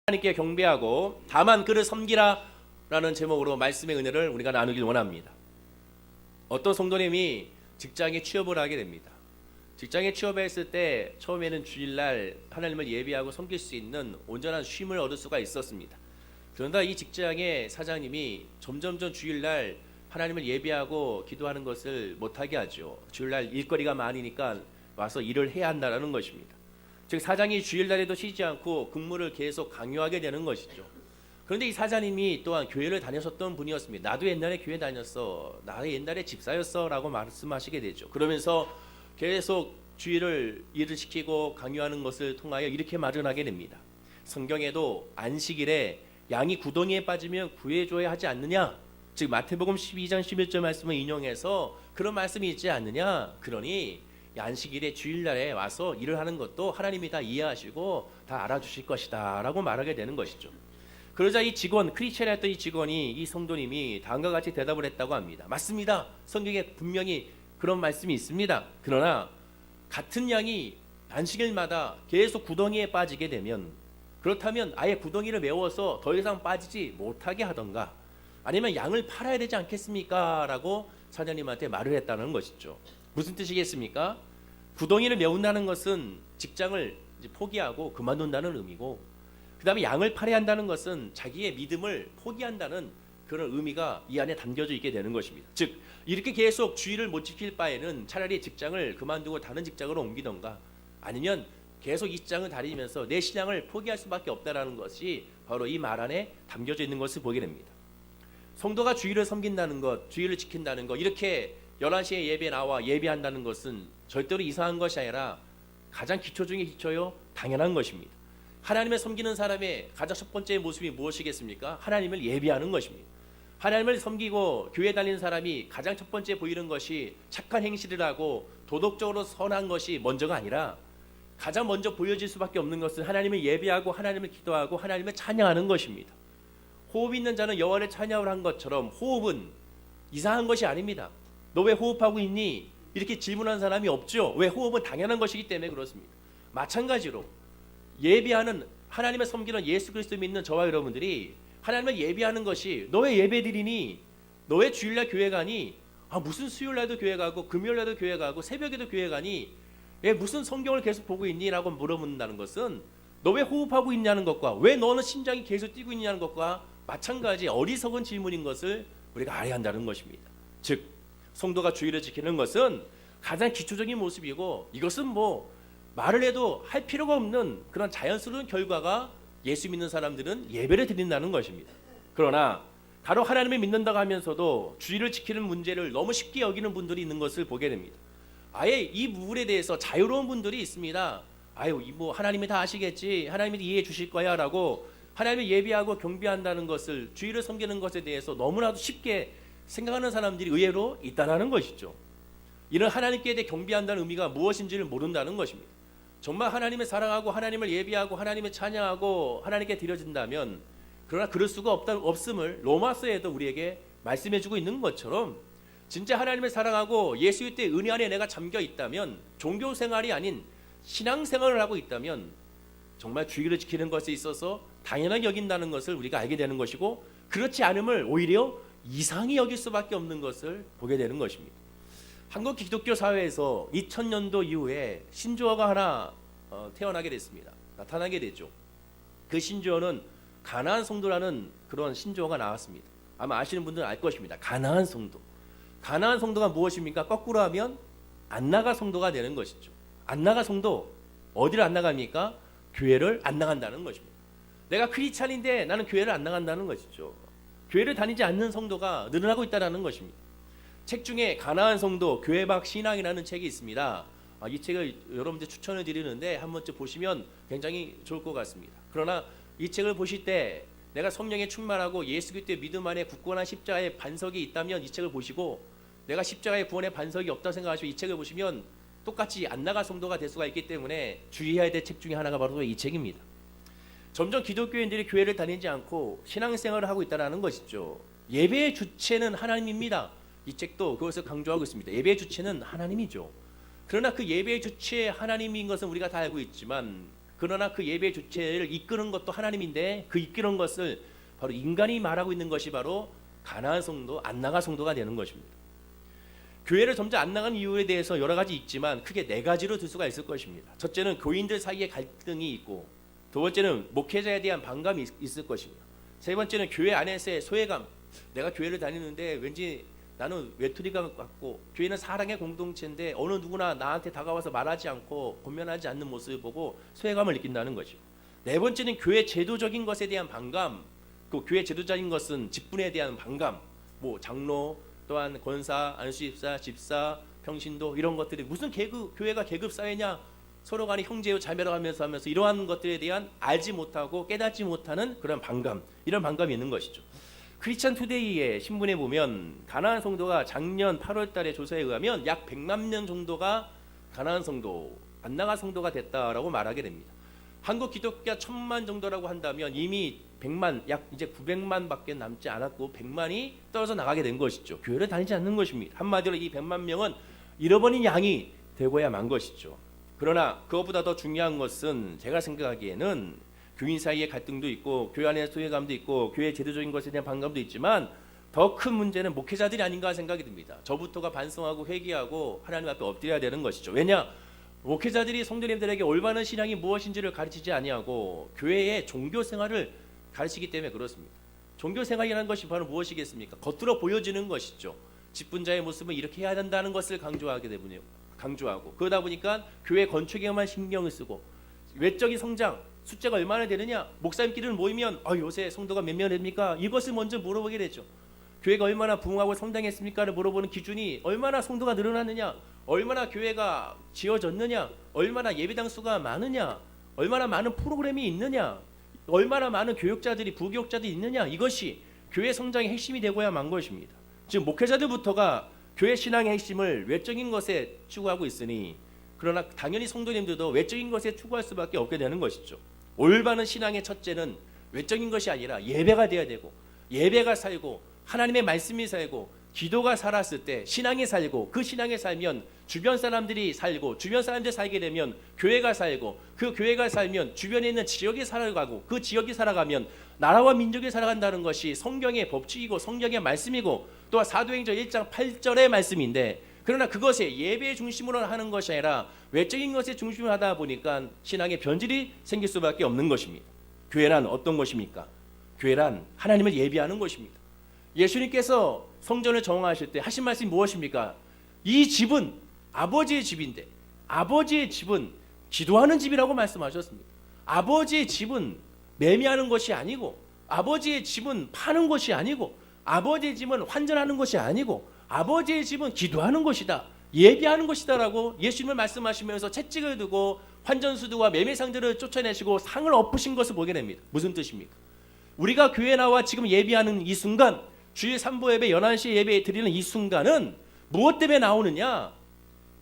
하나님께 경배하고 다만 그를 섬기라 라는 제목으로 말씀의 은혜를 우리가 나누길 원합니다. 어떤 성도님이 직장에 취업을 하게 됩니다. 직장에 취업했을 때 처음에는 주일날 하나님을 예배하고 섬길 수 있는 온전한 쉼을 얻을 수가 있었습니다. 그런데 이 직장의 사장님이 점점점 주일날 하나님을 예배하고 기도하는 것을 못하게 하죠. 주일날 일거리가 많으니까 와서 일을 해야 한다는 것입니다. 즉 사장이 주일날에도 쉬지 않고 근무를 계속 강요하게 되는 것이죠. 그런데 이 사장님이 또한 교회를 다녔었던 분이었습니다. 나도 옛날에 교회 다녔어. 나 옛날에 집사였어 라고 말씀하시게 되죠. 그러면서 계속 주일을 일을 시키고 강요하는 것을 통하여 이렇게 말을 하게 됩니다. 성경에도 안식일에 양이 구덩이에 빠지면 구해줘야 하지 않느냐. 즉 마태복음 12장 11절 말씀을 인용해서 그런 말씀이 있지 않느냐. 그러니 안식일에 주일날에 와서 일을 하는 것도 하나님이 다 이해하시고 다 알아주실 것이다 라고 말하게 되는 것이죠. 그러자 이 직원, 크리스천이었던 이 직원이 이 성도님이 다음과 같이 대답을 했다고 합니다. 맞습니다. 성경에 분명히 그런 말씀이 있습니다. 그러나 같은 양이 안식일마다 계속 구덩이에 빠지게 되면 그렇다면 아예 구덩이를 메워서 더 이상 빠지지 못하게 하던가 아니면 양을 팔아야 되지 않겠습니까? 라고 사장님한테 말을 했다는 것이죠. 무슨 뜻이겠습니까? 구덩이를 메운다는 것은 직장을 이제 포기하고 그만둔다는 의미고 그 다음에 양을 팔아야 한다는 것은 자기의 믿음을 포기한다는 그런 의미가 이 안에 담겨져 있게 되는 것입니다. 즉 이렇게 계속 주의를 못 지킬 바에는 차라리 직장을 그만두고 다른 직장으로 옮기던가 아니면 계속 이 직장을 다니면서 내 신앙을 포기할 수밖에 없다는 것이 바로 이 말 안에 담겨져 있는 것을 보게 됩니다. 성도가 주의를 섬긴다는 것, 주의를 지킨다는 것, 이렇게 11시에 예배 나와 예배한다는 것은 절대로 이상한 것이 아니라 가장 기초 중에 기초요 당연한 것입니다. 하나님을 섬기는 사람의 가장 첫 번째 모습이 무엇이겠습니까? 하나님을 예배하는 것입니다. 하나님을 섬기고 교회 다니는 사람이 가장 첫 번째 보이는 것이 착한 행실을 하고 도덕적으로 선한 것이 먼저가 아니라 가장 먼저 보여질 수밖에 없는 것은 하나님을 예배하고 하나님을 기도하고 하나님을 찬양하는 것입니다. 호흡 있는 자는 여호와를 찬양을 한 것처럼 호흡은 이상한 것이 아닙니다. 너 왜 호흡하고 있니? 이렇게 질문하는 사람이 없죠. 왜? 호흡은 당연한 것이기 때문에 그렇습니다. 마찬가지로 예배하는 하나님을 섬기는 예수 그리스도 믿는 저와 여러분들이 하나님을 예배하는 것이 너 왜 예배 드리니? 너 왜 주일날 교회 가니? 무슨 수요일날도 교회 가고 금요일날도 교회 가고 새벽에도 교회 가니? 왜 무슨 성경을 계속 보고 있니? 라고 물어본다는 것은 너 왜 호흡하고 있냐는 것과 왜 너는 심장이 계속 뛰고 있냐는 것과 마찬가지 어리석은 질문인 것을 우리가 알아야 한다는 것입니다. 즉 성도가 주의를 지키는 것은 가장 기초적인 모습이고 이것은 뭐 말을 해도 할 필요가 없는 그런 자연스러운 결과가 예수 믿는 사람들은 예배를 드린다는 것입니다. 그러나 가로 하나님을 믿는다고 하면서도 주의를 지키는 문제를 너무 쉽게 여기는 분들이 있는 것을 보게 됩니다. 아예 이 부분에 대해서 자유로운 분들이 있습니다. 뭐 하나님이 다 아시겠지, 하나님이 이해해 주실 거야 라고 하나님을 예배하고 경배한다는 것을 주의를 섬기는 것에 대해서 너무나도 쉽게 생각하는 사람들이 의외로 있다는 것이죠. 이는 하나님께 대해 경배한다는 의미가 무엇인지를 모른다는 것입니다. 정말 하나님을 사랑하고 하나님을 예배하고 하나님을 찬양하고 하나님께 드려진다면 그러나 그럴 수가 없음을 로마서에도 우리에게 말씀해주고 있는 것처럼 진짜 하나님을 사랑하고 예수의 때 은혜 안에 내가 잠겨 있다면 종교생활이 아닌 신앙생활을 하고 있다면 정말 주의를 지키는 것에 있어서 당연하게 여긴다는 것을 우리가 알게 되는 것이고 그렇지 않음을 오히려 이상히 여길 수밖에 없는 것을 보게 되는 것입니다. 한국 기독교 사회에서 2000년도 이후에 신조어가 하나 태어나게 됐습니다. 나타나게 되죠. 그 신조어는 가나안 성도라는 그런 신조어가 나왔습니다. 아마 아시는 분들은 알 것입니다. 가나안 성도. 가나안 성도가 무엇입니까? 거꾸로 하면 안 나가 성도가 되는 것이죠. 안 나가 성도, 어디를 안 나갑니까? 교회를 안 나간다는 것입니다. 내가 크리스찬인데 나는 교회를 안 나간다는 것이죠. 교회를 다니지 않는 성도가 늘어나고 있다는 것입니다. 책 중에 가나안 성도 교회 밖 신앙이라는 책이 있습니다. 이 책을 여러분들 추천을 드리는데 한 번쯤 보시면 굉장히 좋을 것 같습니다. 그러나 이 책을 보실 때 내가 성령에 충만하고 예수 그리스도의 믿음 안에 굳건한 십자가의 반석이 있다면 이 책을 보시고 내가 십자가의 구원의 반석이 없다고 생각하시고 이 책을 보시면 똑같이 안 나갈 성도가 될 수가 있기 때문에 주의해야 될 책 중에 하나가 바로 이 책입니다. 점점 기독교인들이 교회를 다니지 않고 신앙생활을 하고 있다는 것이죠. 예배의 주체는 하나님입니다. 이 책도 그것을 강조하고 있습니다. 예배의 주체는 하나님이죠. 그러나 그 예배의 주체 하나님인 것은 우리가 다 알고 있지만 그러나 그 예배 주체를 이끄는 것도 하나님인데 그 이끄는 것을 바로 인간이 말하고 있는 것이 바로 가나안 성도, 안 나가 성도가 되는 것입니다. 교회를 점점 안 나가는 이유에 대해서 여러 가지 있지만 크게 네 가지로 들 수가 있을 것입니다. 첫째는 교인들 사이에 갈등이 있고, 두 번째는 목회자에 대한 반감이 있을 것입니다. 세 번째는 교회 안에서의 소외감. 내가 교회를 다니는데 왠지 나는 외톨이가 같고, 교회는 사랑의 공동체인데 어느 누구나 나한테 다가와서 말하지 않고 권면하지 않는 모습을 보고 소외감을 느낀다는 것이고, 네 번째는 교회 제도적인 것에 대한 반감. 그 교회 제도적인 것은 직분에 대한 반감, 뭐 장로, 또한 권사, 안수집사, 집사, 평신도 이런 것들이 무슨 교회가 계급 사회냐, 서로 간에 형제요 자매로 하면서 이러한 것들에 대한 알지 못하고 깨닫지 못하는 그런 반감, 이런 반감이 있는 것이죠. 크리스천 투데이의 신문에 보면 가나안 성도가 작년 8월 달에 조사에 의하면 약 100만 명 정도가 가나안 성도, 안 나가 성도가 됐다라고 말하게 됩니다. 한국 기독교가 1000만 정도라고 한다면 이미 100만, 약 이제 900만 밖에 남지 않았고 100만이 떨어져 나가게 된 것이죠. 교회를 다니지 않는 것입니다. 한마디로 이 100만 명은 잃어버린 양이 되고야 만 것이죠. 그러나 그것보다 더 중요한 것은 제가 생각하기에는 교인 사이의 갈등도 있고 교회 안의 소외감도 있고 교회 제도적인 것에 대한 반감도 있지만 더 큰 문제는 목회자들이 아닌가 생각이 듭니다. 저부터가 반성하고 회개하고 하나님 앞에 엎드려야 되는 것이죠. 왜냐? 목회자들이 성도님들에게 올바른 신앙이 무엇인지를 가르치지 아니하고 교회의 종교 생활을 가르치기 때문에 그렇습니다. 종교 생활이라는 것이 바로 무엇이겠습니까? 겉으로 보여지는 것이죠. 직분자의 모습은 이렇게 해야 된다는 것을 강조하고 그러다 보니까 교회 건축에만 신경을 쓰고 외적인 성장, 숫자가 얼마나 되느냐, 목사님끼리 모이면 요새 성도가 몇 명 됩니까? 이것을 먼저 물어보게 되죠. 교회가 얼마나 부흥하고 성장했습니까를 물어보는 기준이 얼마나 성도가 늘어났느냐, 얼마나 교회가 지어졌느냐, 얼마나 예배당 수가 많으냐, 얼마나 많은 프로그램이 있느냐, 얼마나 많은 교육자들이 부교육자들이 있느냐, 이것이 교회 성장의 핵심이 되고야 만 것입니다. 지금 목회자들부터가 교회 신앙의 핵심을 외적인 것에 추구하고 있으니, 그러나 당연히 성도님들도 외적인 것에 추구할 수밖에 없게 되는 것이죠. 올바른 신앙의 첫째는 외적인 것이 아니라 예배가 돼야 되고, 예배가 살고 하나님의 말씀이 살고 기도가 살았을 때 신앙이 살고, 그 신앙에 살면 주변 사람들이 살고, 주변 사람들이 살게 되면 교회가 살고, 그 교회가 살면 주변에 있는 지역이 살아가고, 그 지역이 살아가면 나라와 민족이 살아간다는 것이 성경의 법칙이고 성경의 말씀이고 또한 사도행전 1장 8절의 말씀인데, 그러나 그것에 예배의 중심으로 하는 것이 아니라 외적인 것에 중심으로 하다 보니까 신앙의 변질이 생길 수밖에 없는 것입니다. 교회란 어떤 것입니까? 교회란 하나님을 예배하는 것입니다. 예수님께서 성전을 정하실 때 하신 말씀이 무엇입니까? 이 집은 아버지의 집인데, 아버지의 집은 기도하는 집이라고 말씀하셨습니다. 아버지의 집은 매매하는 것이 아니고, 아버지의 집은 파는 것이 아니고, 아버지의 집은 환전하는 것이 아니고, 아버지의 집은 기도하는 것이다, 예배하는 것이다라고 예수님을 말씀하시면서 채찍을 두고 환전수두와 매매상들을 쫓아내시고 상을 엎으신 것을 보게 됩니다. 무슨 뜻입니까? 우리가 교회에 나와 지금 예배하는 이 순간, 주일 3부 예배 11시 예배 드리는 이 순간은 무엇 때문에 나오느냐?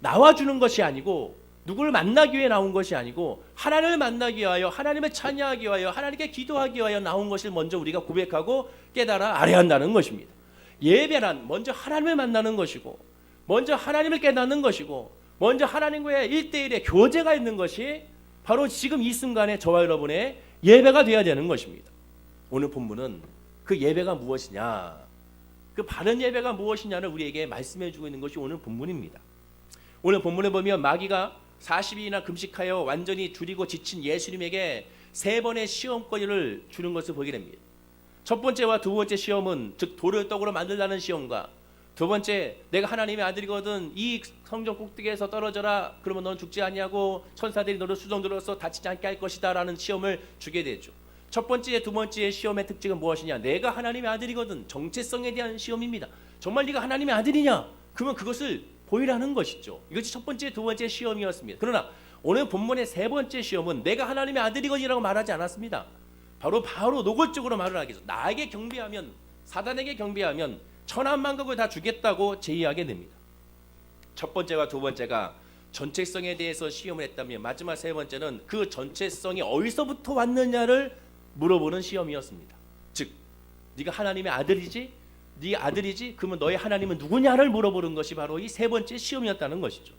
나와주는 것이 아니고, 누구를 만나기 위해 나온 것이 아니고, 하나님을 만나기 위하여, 하나님을 찬양하기 위하여, 하나님께 기도하기 위하여 나온 것을 먼저 우리가 고백하고 깨달아 알아야 한다는 것입니다. 예배란 먼저 하나님을 만나는 것이고, 먼저 하나님을 깨닫는 것이고, 먼저 하나님과의 1대1의 교제가 있는 것이 바로 지금 이 순간에 저와 여러분의 예배가 되어야 되는 것입니다. 오늘 본문은 그 예배가 무엇이냐, 그 바른 예배가 무엇이냐를 우리에게 말씀해 주고 있는 것이 오늘 본문입니다. 오늘 본문에 보면 마귀가 40일이나 금식하여 완전히 줄이고 지친 예수님에게 3번의 시험거리를 주는 것을 보게 됩니다. 첫 번째와 두 번째 시험은 즉 돌을 떡으로 만들라는 시험과, 두 번째 내가 하나님의 아들이거든 이 성전 꼭대기에서 떨어져라 그러면 넌 죽지 아니하고 천사들이 너를 수종들어서 다치지 않게 할 것이다 라는 시험을 주게 되죠. 첫 번째, 두 번째 시험의 특징은 무엇이냐? 내가 하나님의 아들이거든, 정체성에 대한 시험입니다. 정말 네가 하나님의 아들이냐? 그러면 그것을 보이라는 것이죠. 이것이 첫 번째, 두 번째 시험이었습니다. 그러나 오늘 본문의 세 번째 시험은 내가 하나님의 아들이거니라고 말하지 않았습니다. 바로 노골적으로 말을 하겠죠. 나에게 경배하면, 사단에게 경배하면 천한만국을 다 주겠다고 제의하게 됩니다. 첫 번째와 두 번째가 전체성에 대해서 시험을 했다면, 마지막 세 번째는 그 전체성이 어디서부터 왔느냐를 물어보는 시험이었습니다. 즉 네가 하나님의 아들이지? 네 아들이지? 그러면 너의 하나님은 누구냐를 물어보는 것이 바로 이 세 번째 시험이었다는 것이죠.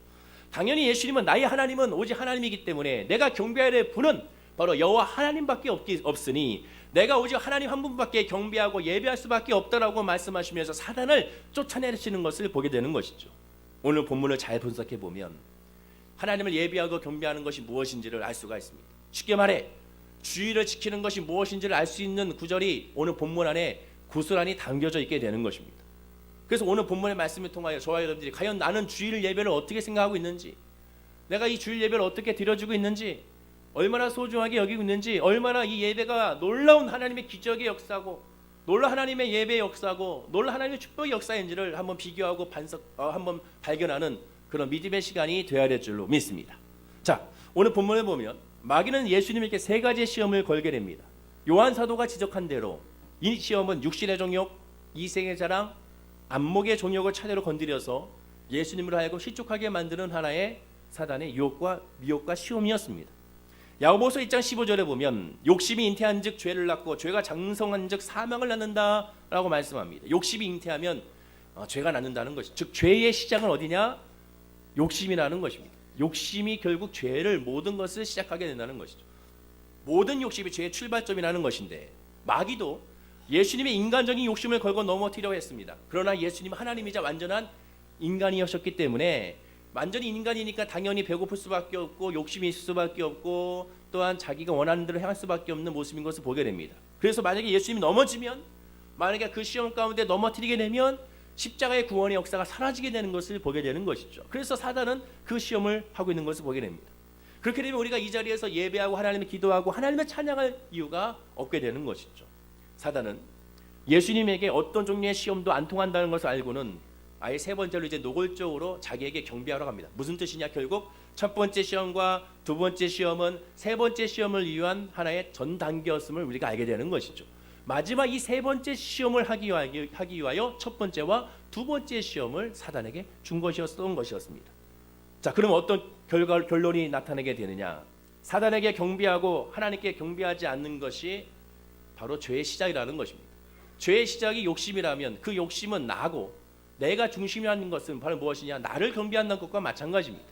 당연히 예수님은 나의 하나님은 오직 하나님이기 때문에 내가 경배해야 될 분은 바로 여호와 하나님밖에 없으니 내가 오직 하나님 한 분밖에 경배하고 예배할 수밖에 없다라고 말씀하시면서 사단을 쫓아내시는 것을 보게 되는 것이죠. 오늘 본문을 잘 분석해 보면 하나님을 예배하고 경배하는 것이 무엇인지를 알 수가 있습니다. 쉽게 말해 주의를 지키는 것이 무엇인지를 알 수 있는 구절이 오늘 본문 안에 고스란히 담겨져 있게 되는 것입니다. 그래서 오늘 본문의 말씀을 통하여 저와 여러분들이 과연 나는 주일 예배를 어떻게 생각하고 있는지, 내가 이 주일 예배를 어떻게 드려주고 있는지, 얼마나 소중하게 여기고 있는지, 얼마나 이 예배가 놀라운 하나님의 기적의 역사고 놀라운 하나님의 예배의 역사고 놀라운 하나님의 축복의 역사인지를 한번 비교하고 한번 발견하는 그런 믿음의 시간이 되어야 될 줄로 믿습니다. 자, 오늘 본문을 보면 마귀는 예수님에게 세 가지의 시험을 걸게 됩니다. 요한 사도가 지적한 대로 이 시험은 육신의 정욕, 이생의 자랑, 안목의 정욕을 차례로 건드려서 예수님으로 하여금 실족하게 만드는 하나의 사단의 유혹과 미혹과 시험이었습니다. 야고보서 1장 15절에 보면 욕심이 잉태한 즉 죄를 낳고 죄가 장성한 즉 사망을 낳는다라고 말씀합니다. 욕심이 잉태하면 죄가 낳는다는 것이죠. 즉 죄의 시작은 어디냐? 욕심이라는 것입니다. 욕심이 결국 죄를 모든 것을 시작하게 된다는 것이죠. 모든 욕심이 죄의 출발점이라는 것인데 마귀도 예수님의 인간적인 욕심을 걸고 넘어뜨리려 했습니다. 그러나 예수님은 하나님이자 완전한 인간이었기 때문에 완전히 인간이니까 당연히 배고플 수밖에 없고 욕심이 있을 수밖에 없고 또한 자기가 원하는 대로 행할 수밖에 없는 모습인 것을 보게 됩니다. 그래서 만약에 예수님이 넘어지면, 만약에 그 시험 가운데 넘어뜨리게 되면 십자가의 구원의 역사가 사라지게 되는 것을 보게 되는 것이죠. 그래서 사단은 그 시험을 하고 있는 것을 보게 됩니다. 그렇게 되면 우리가 이 자리에서 예배하고 하나님을 기도하고 하나님을 찬양할 이유가 없게 되는 것이죠. 사단은 예수님에게 어떤 종류의 시험도 안 통한다는 것을 알고는 아예 세 번째로 이제 노골적으로 자기에게 경배하러 갑니다. 무슨 뜻이냐? 결국 첫 번째 시험과 두 번째 시험은 세 번째 시험을 위한 하나의 전 단계였음을 우리가 알게 되는 것이죠. 마지막 이 세 번째 시험을 하기 위하여 첫 번째와 두 번째 시험을 사단에게 준 것이었던 것이었습니다. 자, 그럼 어떤 결론이 나타나게 되느냐? 사단에게 경배하고 하나님께 경배하지 않는 것이 바로 죄의 시작이라는 것입니다. 죄의 시작이 욕심이라면 그 욕심은 나고 내가 중심이라는 것은 바로 무엇이냐? 나를 경배한다는 것과 마찬가지입니다.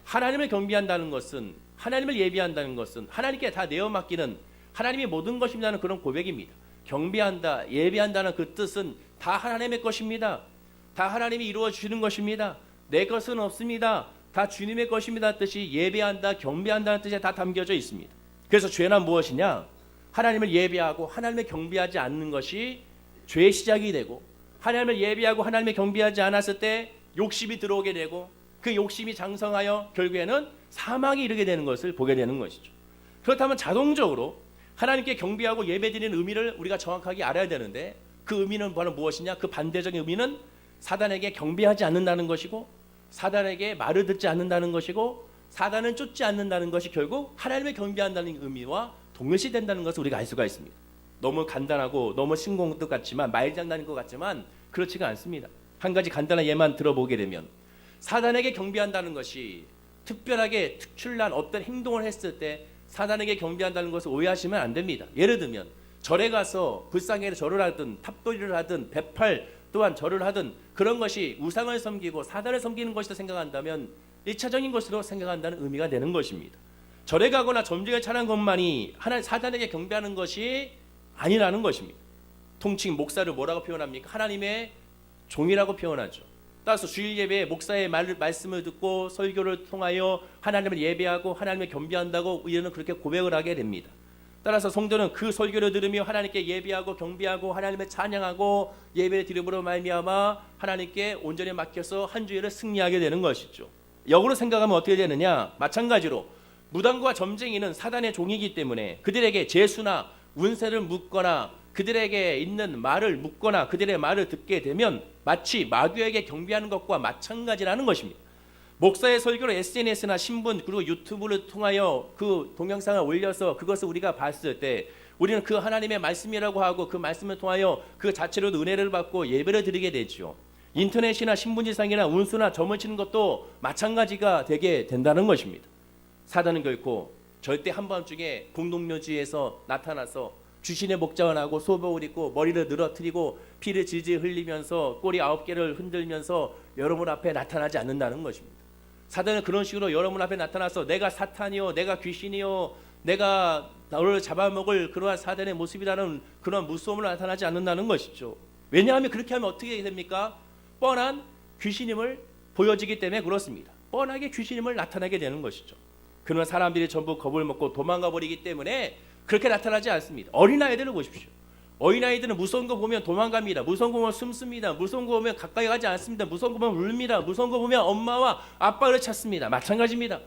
하나님을 경배한다는 것은, 하나님을 예배한다는 것은 하나님께 다 내어 맡기는 하나님의 모든 것입니다는 그런 고백입니다. 경배한다, 예배한다는 그 뜻은 다 하나님의 것입니다. 다 하나님이 이루어 주시는 것입니다. 내 것은 없습니다. 다 주님의 것입니다 뜻이 예배한다, 경배한다는 뜻에 다 담겨져 있습니다. 그래서 죄는 무엇이냐? 하나님을 예배하고 하나님을 경배하지 않는 것이 죄의 시작이 되고, 하나님을 예배하고 하나님을 경배하지 않았을 때 욕심이 들어오게 되고 그 욕심이 장성하여 결국에는 사망에 이르게 되는 것을 보게 되는 것이죠. 그렇다면 자동적으로 하나님께 경배하고 예배드리는 의미를 우리가 정확하게 알아야 되는데 그 의미는 바로 무엇이냐? 그 반대적인 의미는 사단에게 경배하지 않는다는 것이고 사단에게 말을 듣지 않는다는 것이고 사단은 쫓지 않는다는 것이 결국 하나님을 경배한다는 의미와 동일시된다는 것을 우리가 알 수가 있습니다. 너무 간단하고 너무 신공뜻 같지만 말장난인 것 같지만 그렇지가 않습니다. 한 가지 간단한 예만 들어보게 되면 사단에게 경배한다는 것이 특별하게 특출난 어떤 행동을 했을 때 사단에게 경배한다는 것을 오해하시면 안 됩니다. 예를 들면 절에 가서 불상에 절을 하든 탑도리를 하든 배팔 또한 절을 하든 그런 것이 우상을 섬기고 사단을 섬기는 것이라 생각한다면 1차적인 것으로 생각한다는 의미가 되는 것입니다. 절에 가거나 점쟁이를 차는 것만이 사단에게 경배하는 것이 아니라는 것입니다. 통칭 목사를 뭐라고 표현합니까? 하나님의 종이라고 표현하죠. 따라서 주일 예배에 목사의 말씀을 듣고 설교를 통하여 하나님을 예배하고 하나님을 경배한다고 우리는 그렇게 고백을 하게 됩니다. 따라서 성도는 그 설교를 들으며 하나님께 예배하고 경배하고 하나님을 찬양하고 예배를 드림으로 말미암아 하나님께 온전히 맡겨서 한 주일을 승리하게 되는 것이죠. 역으로 생각하면 어떻게 되느냐? 마찬가지로 무당과 점쟁이는 사단의 종이기 때문에 그들에게 재수나 운세를 묻거나 그들에게 있는 말을 묻거나 그들의 말을 듣게 되면 마치 마귀에게 경배하는 것과 마찬가지라는 것입니다. 목사의 설교를 SNS나 신문 그리고 유튜브를 통하여 그 동영상을 올려서 그것을 우리가 봤을 때 우리는 그 하나님의 말씀이라고 하고 그 말씀을 통하여 그 자체로도 은혜를 받고 예배를 드리게 되죠. 인터넷이나 신문지상이나 운수나 점을 치는 것도 마찬가지가 되게 된다는 것입니다. 사단은 결코 절대 한밤중에 공동묘지에서 나타나서 주신의 목장을 하고 소복을 입고 머리를 늘어뜨리고 피를 질질 흘리면서 꼬리 9개를 흔들면서 여러분 앞에 나타나지 않는다는 것입니다. 사단은 그런 식으로 여러분 앞에 나타나서 내가 사탄이요, 내가 귀신이요, 내가 너를 잡아먹을 그러한 사단의 모습이라는 그런 무서움을 나타나지 않는다는 것이죠. 왜냐하면 그렇게 하면 어떻게 됩니까? 뻔한 귀신임을 보여지기 때문에 그렇습니다. 뻔하게 귀신임을 나타나게 되는 것이죠. 그러나 사람들이 전부 겁을 먹고 도망가 버리기 때문에 그렇게 나타나지 않습니다. 어린아이들을 보십시오. 어린아이들은 무서운 거 보면 도망갑니다. 무서운 거 보면 숨습니다. 무서운 거 보면 가까이 가지 않습니다. 무서운 거 보면 울립니다. 무서운 거 보면 엄마와 아빠를 찾습니다. 마찬가지입니다.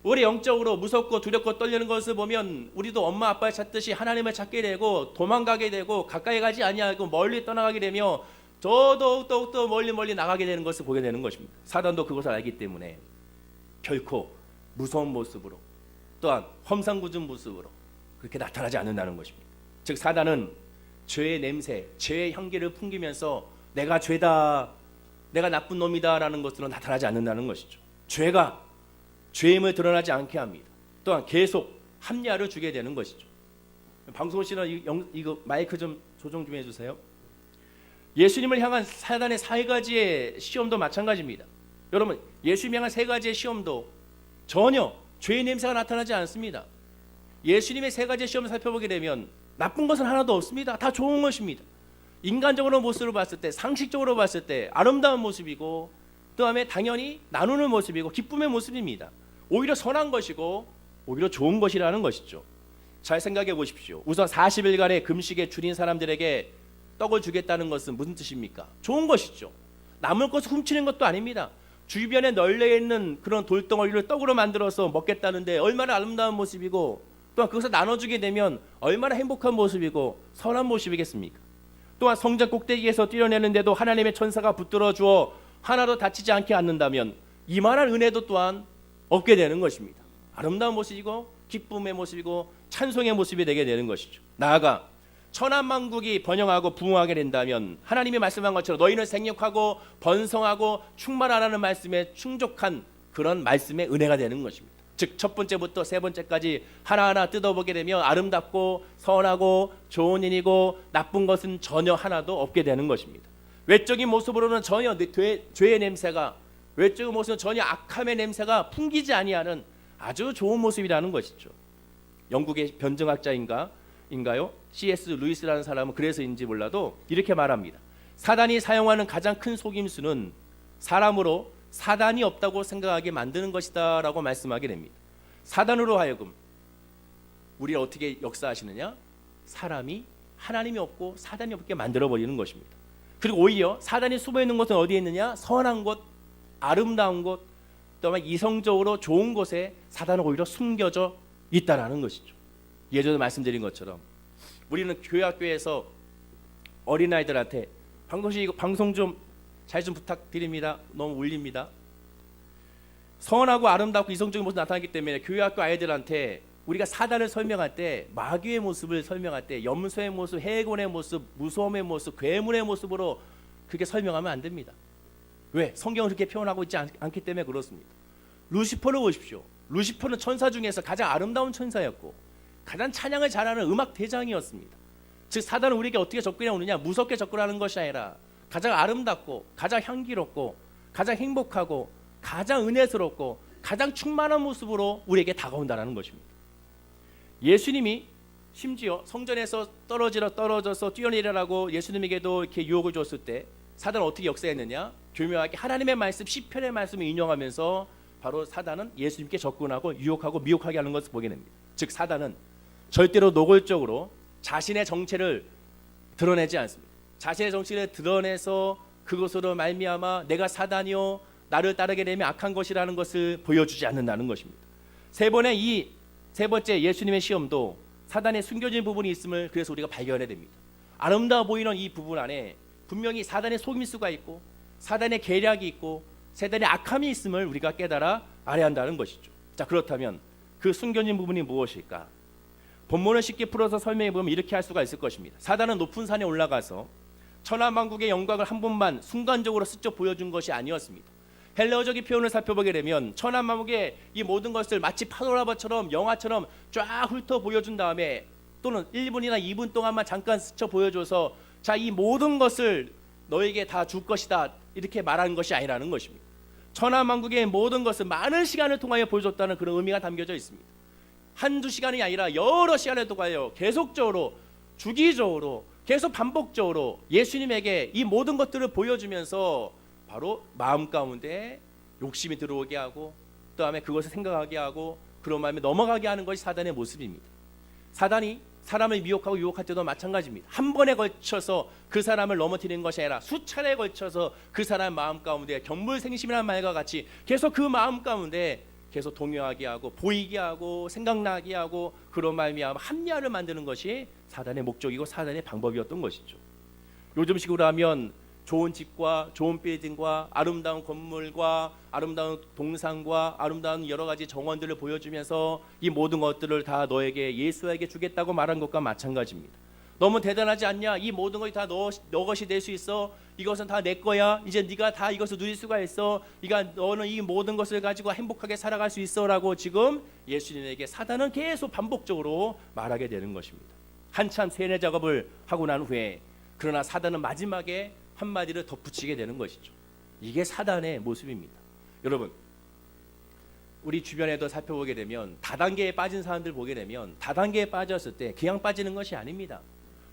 우리 영적으로 무섭고 두렵고 떨리는 것을 보면 우리도 엄마 아빠를 찾듯이 하나님을 찾게 되고 도망가게 되고 가까이 가지 아니하고 멀리 떠나가게 되며 더욱더 멀리 나가게 되는 것을 보게 되는 것입니다. 사단도 그것을 알기 때문에 결코 무서운 모습으로 또한 험상궂은 모습으로 그렇게 나타나지 않는다는 것입니다. 즉 사단은 죄의 냄새, 죄의 향기를 풍기면서 내가 죄다, 내가 나쁜 놈이다 라는 것으로 나타나지 않는다는 것이죠. 죄가 죄임을 드러나지 않게 합니다. 또한 계속 합리화를 주게 되는 것이죠. 방송 씨는 이거 마이크 좀 조정 좀 해주세요. 예수님을 향한 사단의 세 가지의 시험도 마찬가지입니다. 여러분, 예수님을 향한 세 가지의 시험도 전혀 죄의 냄새가 나타나지 않습니다. 예수님의 세 가지의 시험을 살펴보게 되면 나쁜 것은 하나도 없습니다. 다 좋은 것입니다. 인간적으로 모습을 봤을 때, 상식적으로 봤을 때 아름다운 모습이고, 그 다음에 당연히 나누는 모습이고 기쁨의 모습입니다. 오히려 선한 것이고 오히려 좋은 것이라는 것이죠. 잘 생각해 보십시오. 우선 40일간의 금식에 줄인 사람들에게 떡을 주겠다는 것은 무슨 뜻입니까? 좋은 것이죠. 남을 것을 훔치는 것도 아닙니다. 주변에 널려 있는 그런 돌덩어리를 떡으로 만들어서 먹겠다는데 얼마나 아름다운 모습이고, 또한 그것을 나눠주게 되면 얼마나 행복한 모습이고 선한 모습이겠습니까? 또한 성전 꼭대기에서 뛰어내는데도 하나님의 천사가 붙들어 주어 하나도 다치지 않게 않는다면 이만한 은혜도 또한 얻게 되는 것입니다. 아름다운 모습이고 기쁨의 모습이고 찬송의 모습이 되게 되는 것이죠. 나아가 천하만국이 번영하고 부흥하게 된다면 하나님이 말씀한 것처럼 너희는 생육하고 번성하고 충만하라는 말씀에 충족한 그런 말씀의 은혜가 되는 것입니다. 즉 첫 번째부터 세 번째까지 하나하나 뜯어보게 되면 아름답고 선하고 좋은 일이고 나쁜 것은 전혀 하나도 없게 되는 것입니다. 외적인 모습으로는 전혀 죄의 냄새가, 외적인 모습은 전혀 악함의 냄새가 풍기지 아니하는 아주 좋은 모습이라는 것이죠. 영국의 변증학자인가요? C.S. 루이스라는 사람은 그래서인지 몰라도 이렇게 말합니다. 사단이 사용하는 가장 큰 속임수는 사람으로 사단이 없다고 생각하게 만드는 것이다 라고 말씀하게 됩니다. 사단으로 하여금 우리를 어떻게 역사하시느냐? 사람이 하나님이 없고 사단이 없게 만들어버리는 것입니다. 그리고 오히려 사단이 숨어있는 곳은 어디에 있느냐? 선한 곳, 아름다운 곳, 또한 이성적으로 좋은 곳에 사단은 오히려 숨겨져 있다라는 것이죠. 예전에 말씀드린 것처럼 우리는 교회 학교에서 어린아이들한테 방송 좀 잘 좀 부탁드립니다. 너무 울립니다. 선하고 아름답고 이성적인 모습이 나타나기 때문에 교회 학교 아이들한테 우리가 사단을 설명할 때, 마귀의 모습을 설명할 때 염소의 모습, 해골의 모습, 무서움의 모습, 괴물의 모습으로 그렇게 설명하면 안 됩니다. 왜? 성경은 그렇게 표현하고 있지 않기 때문에 그렇습니다. 루시퍼를 보십시오. 루시퍼는 천사 중에서 가장 아름다운 천사였고 가장 찬양을 잘하는 음악 대장이었습니다. 즉 사단은 우리에게 어떻게 접근해 오느냐? 무섭게 접근하는 것이 아니라 가장 아름답고 가장 향기롭고 가장 행복하고 가장 은혜스럽고 가장 충만한 모습으로 우리에게 다가온다는 것입니다. 예수님이 심지어 성전에서 떨어져서 뛰어내리라고 예수님에게도 이렇게 유혹을 줬을 때 사단은 어떻게 역사했느냐? 교묘하게 하나님의 말씀, 시편의 말씀을 인용하면서 바로 사단은 예수님께 접근하고 유혹하고 미혹하게 하는 것을 보게 됩니다. 즉 사단은 절대로 노골적으로 자신의 정체를 드러내지 않습니다. 자신의 정체를 드러내서 그것으로 말미암아 내가 사단이요 나를 따르게 되면 악한 것이라는 것을 보여주지 않는다는 것입니다. 세 번째 예수님의 시험도 사단의 숨겨진 부분이 있음을 그래서 우리가 발견해야 됩니다. 아름다워 보이는 이 부분 안에 분명히 사단의 속임수가 있고 사단의 계략이 있고 사단의 악함이 있음을 우리가 깨달아 알아야 한다는 것이죠. 자, 그렇다면 그 숨겨진 부분이 무엇일까? 본문을 쉽게 풀어서 설명해 보면 이렇게 할 수가 있을 것입니다. 사단은 높은 산에 올라가서 천하만국의 영광을 한 번만 순간적으로 스쳐 보여준 것이 아니었습니다. 헬라어적인 표현을 살펴보게 되면 천하만국의 이 모든 것을 마치 파노라마처럼 영화처럼 쫙 훑어 보여준 다음에 또는 1분이나 2분 동안만 잠깐 스쳐 보여줘서 자, 이 모든 것을 너에게 다 줄 것이다 이렇게 말하는 것이 아니라는 것입니다. 천하만국의 모든 것을 많은 시간을 통하여 보여줬다는 그런 의미가 담겨져 있습니다. 한두 시간이 아니라 여러 시간을 통하여 계속적으로 주기적으로 계속 반복적으로 예수님에게 이 모든 것들을 보여주면서 바로 마음 가운데 욕심이 들어오게 하고 그 다음에 그것을 생각하게 하고 그런 마음에 넘어가게 하는 것이 사단의 모습입니다. 사단이 사람을 미혹하고 유혹할 때도 마찬가지입니다. 한 번에 걸쳐서 그 사람을 넘어뜨리는 것이 아니라 수차례에 걸쳐서 그 사람 마음 가운데 경물생심이라는 말과 같이 계속 그 마음 가운데 계속 동요하게 하고 보이게 하고 생각나게 하고 그런 말미암아 합리화를 만드는 것이 사단의 목적이고 사단의 방법이었던 것이죠. 요즘식으로 하면 좋은 집과 좋은 빌딩과 아름다운 건물과 아름다운 동상과 아름다운 여러 가지 정원들을 보여주면서 이 모든 것들을 다 너에게 예수에게 주겠다고 말한 것과 마찬가지입니다. 너무 대단하지 않냐? 이 모든 것이 다 너 것이 될 수 있어. 이것은 다 내 거야. 이제 네가 다 이것을 누릴 수가 있어. 너는 이 모든 것을 가지고 행복하게 살아갈 수 있어라고 지금 예수님에게 사단은 계속 반복적으로 말하게 되는 것입니다. 한참 세뇌 작업을 하고 난 후에 그러나 사단은 마지막에 한마디를 덧붙이게 되는 것이죠. 이게 사단의 모습입니다. 여러분, 우리 주변에도 살펴보게 되면 다단계에 빠진 사람들 보게 되면 다단계에 빠졌을 때 그냥 빠지는 것이 아닙니다.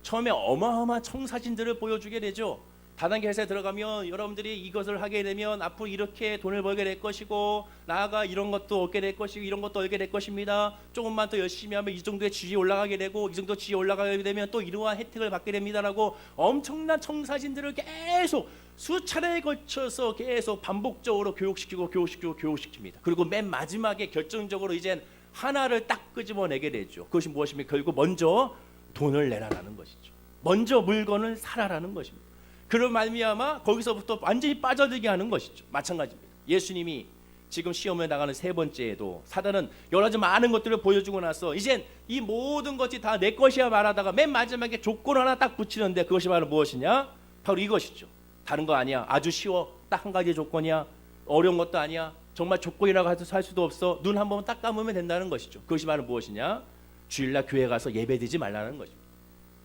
처음에 어마어마한 청사진들을 보여주게 되죠. 다단계 회사에 들어가면 여러분들이 이것을 하게 되면 앞으로 이렇게 돈을 벌게 될 것이고 나아가 이런 것도 얻게 될 것이고 이런 것도 얻게 될 것입니다. 조금만 더 열심히 하면 이 정도의 지위에 올라가게 되고 이 정도 지위에 올라가게 되면 또 이러한 혜택을 받게 됩니다라고 엄청난 청사진들을 계속 수차례에 걸쳐서 계속 반복적으로 교육시킵니다. 그리고 맨 마지막에 결정적으로 이젠 하나를 딱 끄집어내게 되죠. 그것이 무엇입니까? 결국 먼저 돈을 내라라는 것이죠. 먼저 물건을 사라라는 것입니다. 그런 말미암아 거기서부터 완전히 빠져들게 하는 것이죠. 마찬가지입니다. 예수님이 지금 시험에 나가는 세 번째에도 사단은 여러 가지 많은 것들을 보여주고 나서 이젠 이 모든 것이 다 내 것이야 말하다가 맨 마지막에 조건 하나 딱 붙이는데 그것이 바로 무엇이냐? 바로 이것이죠. 다른 거 아니야. 아주 쉬워. 딱 한 가지 조건이야. 어려운 것도 아니야. 정말 조건이라고 해서 살 수도 없어. 눈 한 번 딱 감으면 된다는 것이죠. 그것이 바로 무엇이냐? 주일날 교회 가서 예배드리지 말라는 것입니다.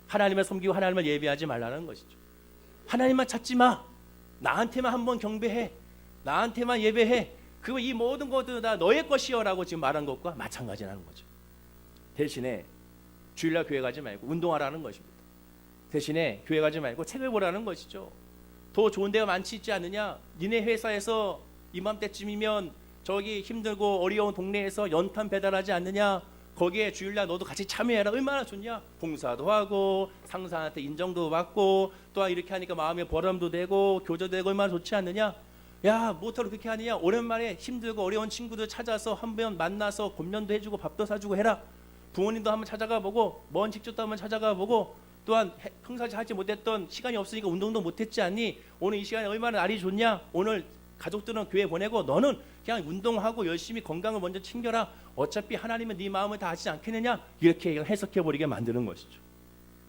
하나님을 섬기고 하나님을 예배하지 말라는 것이죠. 하나님만 찾지 마. 나한테만 한번 경배해. 나한테만 예배해. 그리고 이 모든 것들 다 너의 것이여라고 지금 말한 것과 마찬가지라는 거죠. 대신에 주일날 교회 가지 말고 운동하라는 것입니다. 대신에 교회 가지 말고 책을 보라는 것이죠. 더 좋은 데가 많지 있지 않느냐? 니네 회사에서 이맘때쯤이면 저기 힘들고 어려운 동네에서 연탄 배달하지 않느냐? 거기에 주일날 너도 같이 참여해라. 얼마나 좋냐? 봉사도 하고 상사한테 인정도 받고 또한 이렇게 하니까 마음에 보람도 되고 교제되고 얼마나 좋지 않느냐? 야, 뭐하러 그렇게 하느냐? 오랜만에 힘들고 어려운 친구들 찾아서 한번 만나서 권면도 해주고 밥도 사주고 해라. 부모님도 한번 찾아가 보고 먼 직접도 한번 찾아가 보고 또한 평상시 하지 못했던 시간이 없으니까 운동도 못했지 않니? 오늘 이 시간에 얼마나 날이 좋냐? 오늘 가족들은 교회 보내고 너는 그냥 운동하고 열심히 건강을 먼저 챙겨라. 어차피 하나님은 네 마음을 다 아시지 않겠느냐? 이렇게 해석해버리게 만드는 것이죠.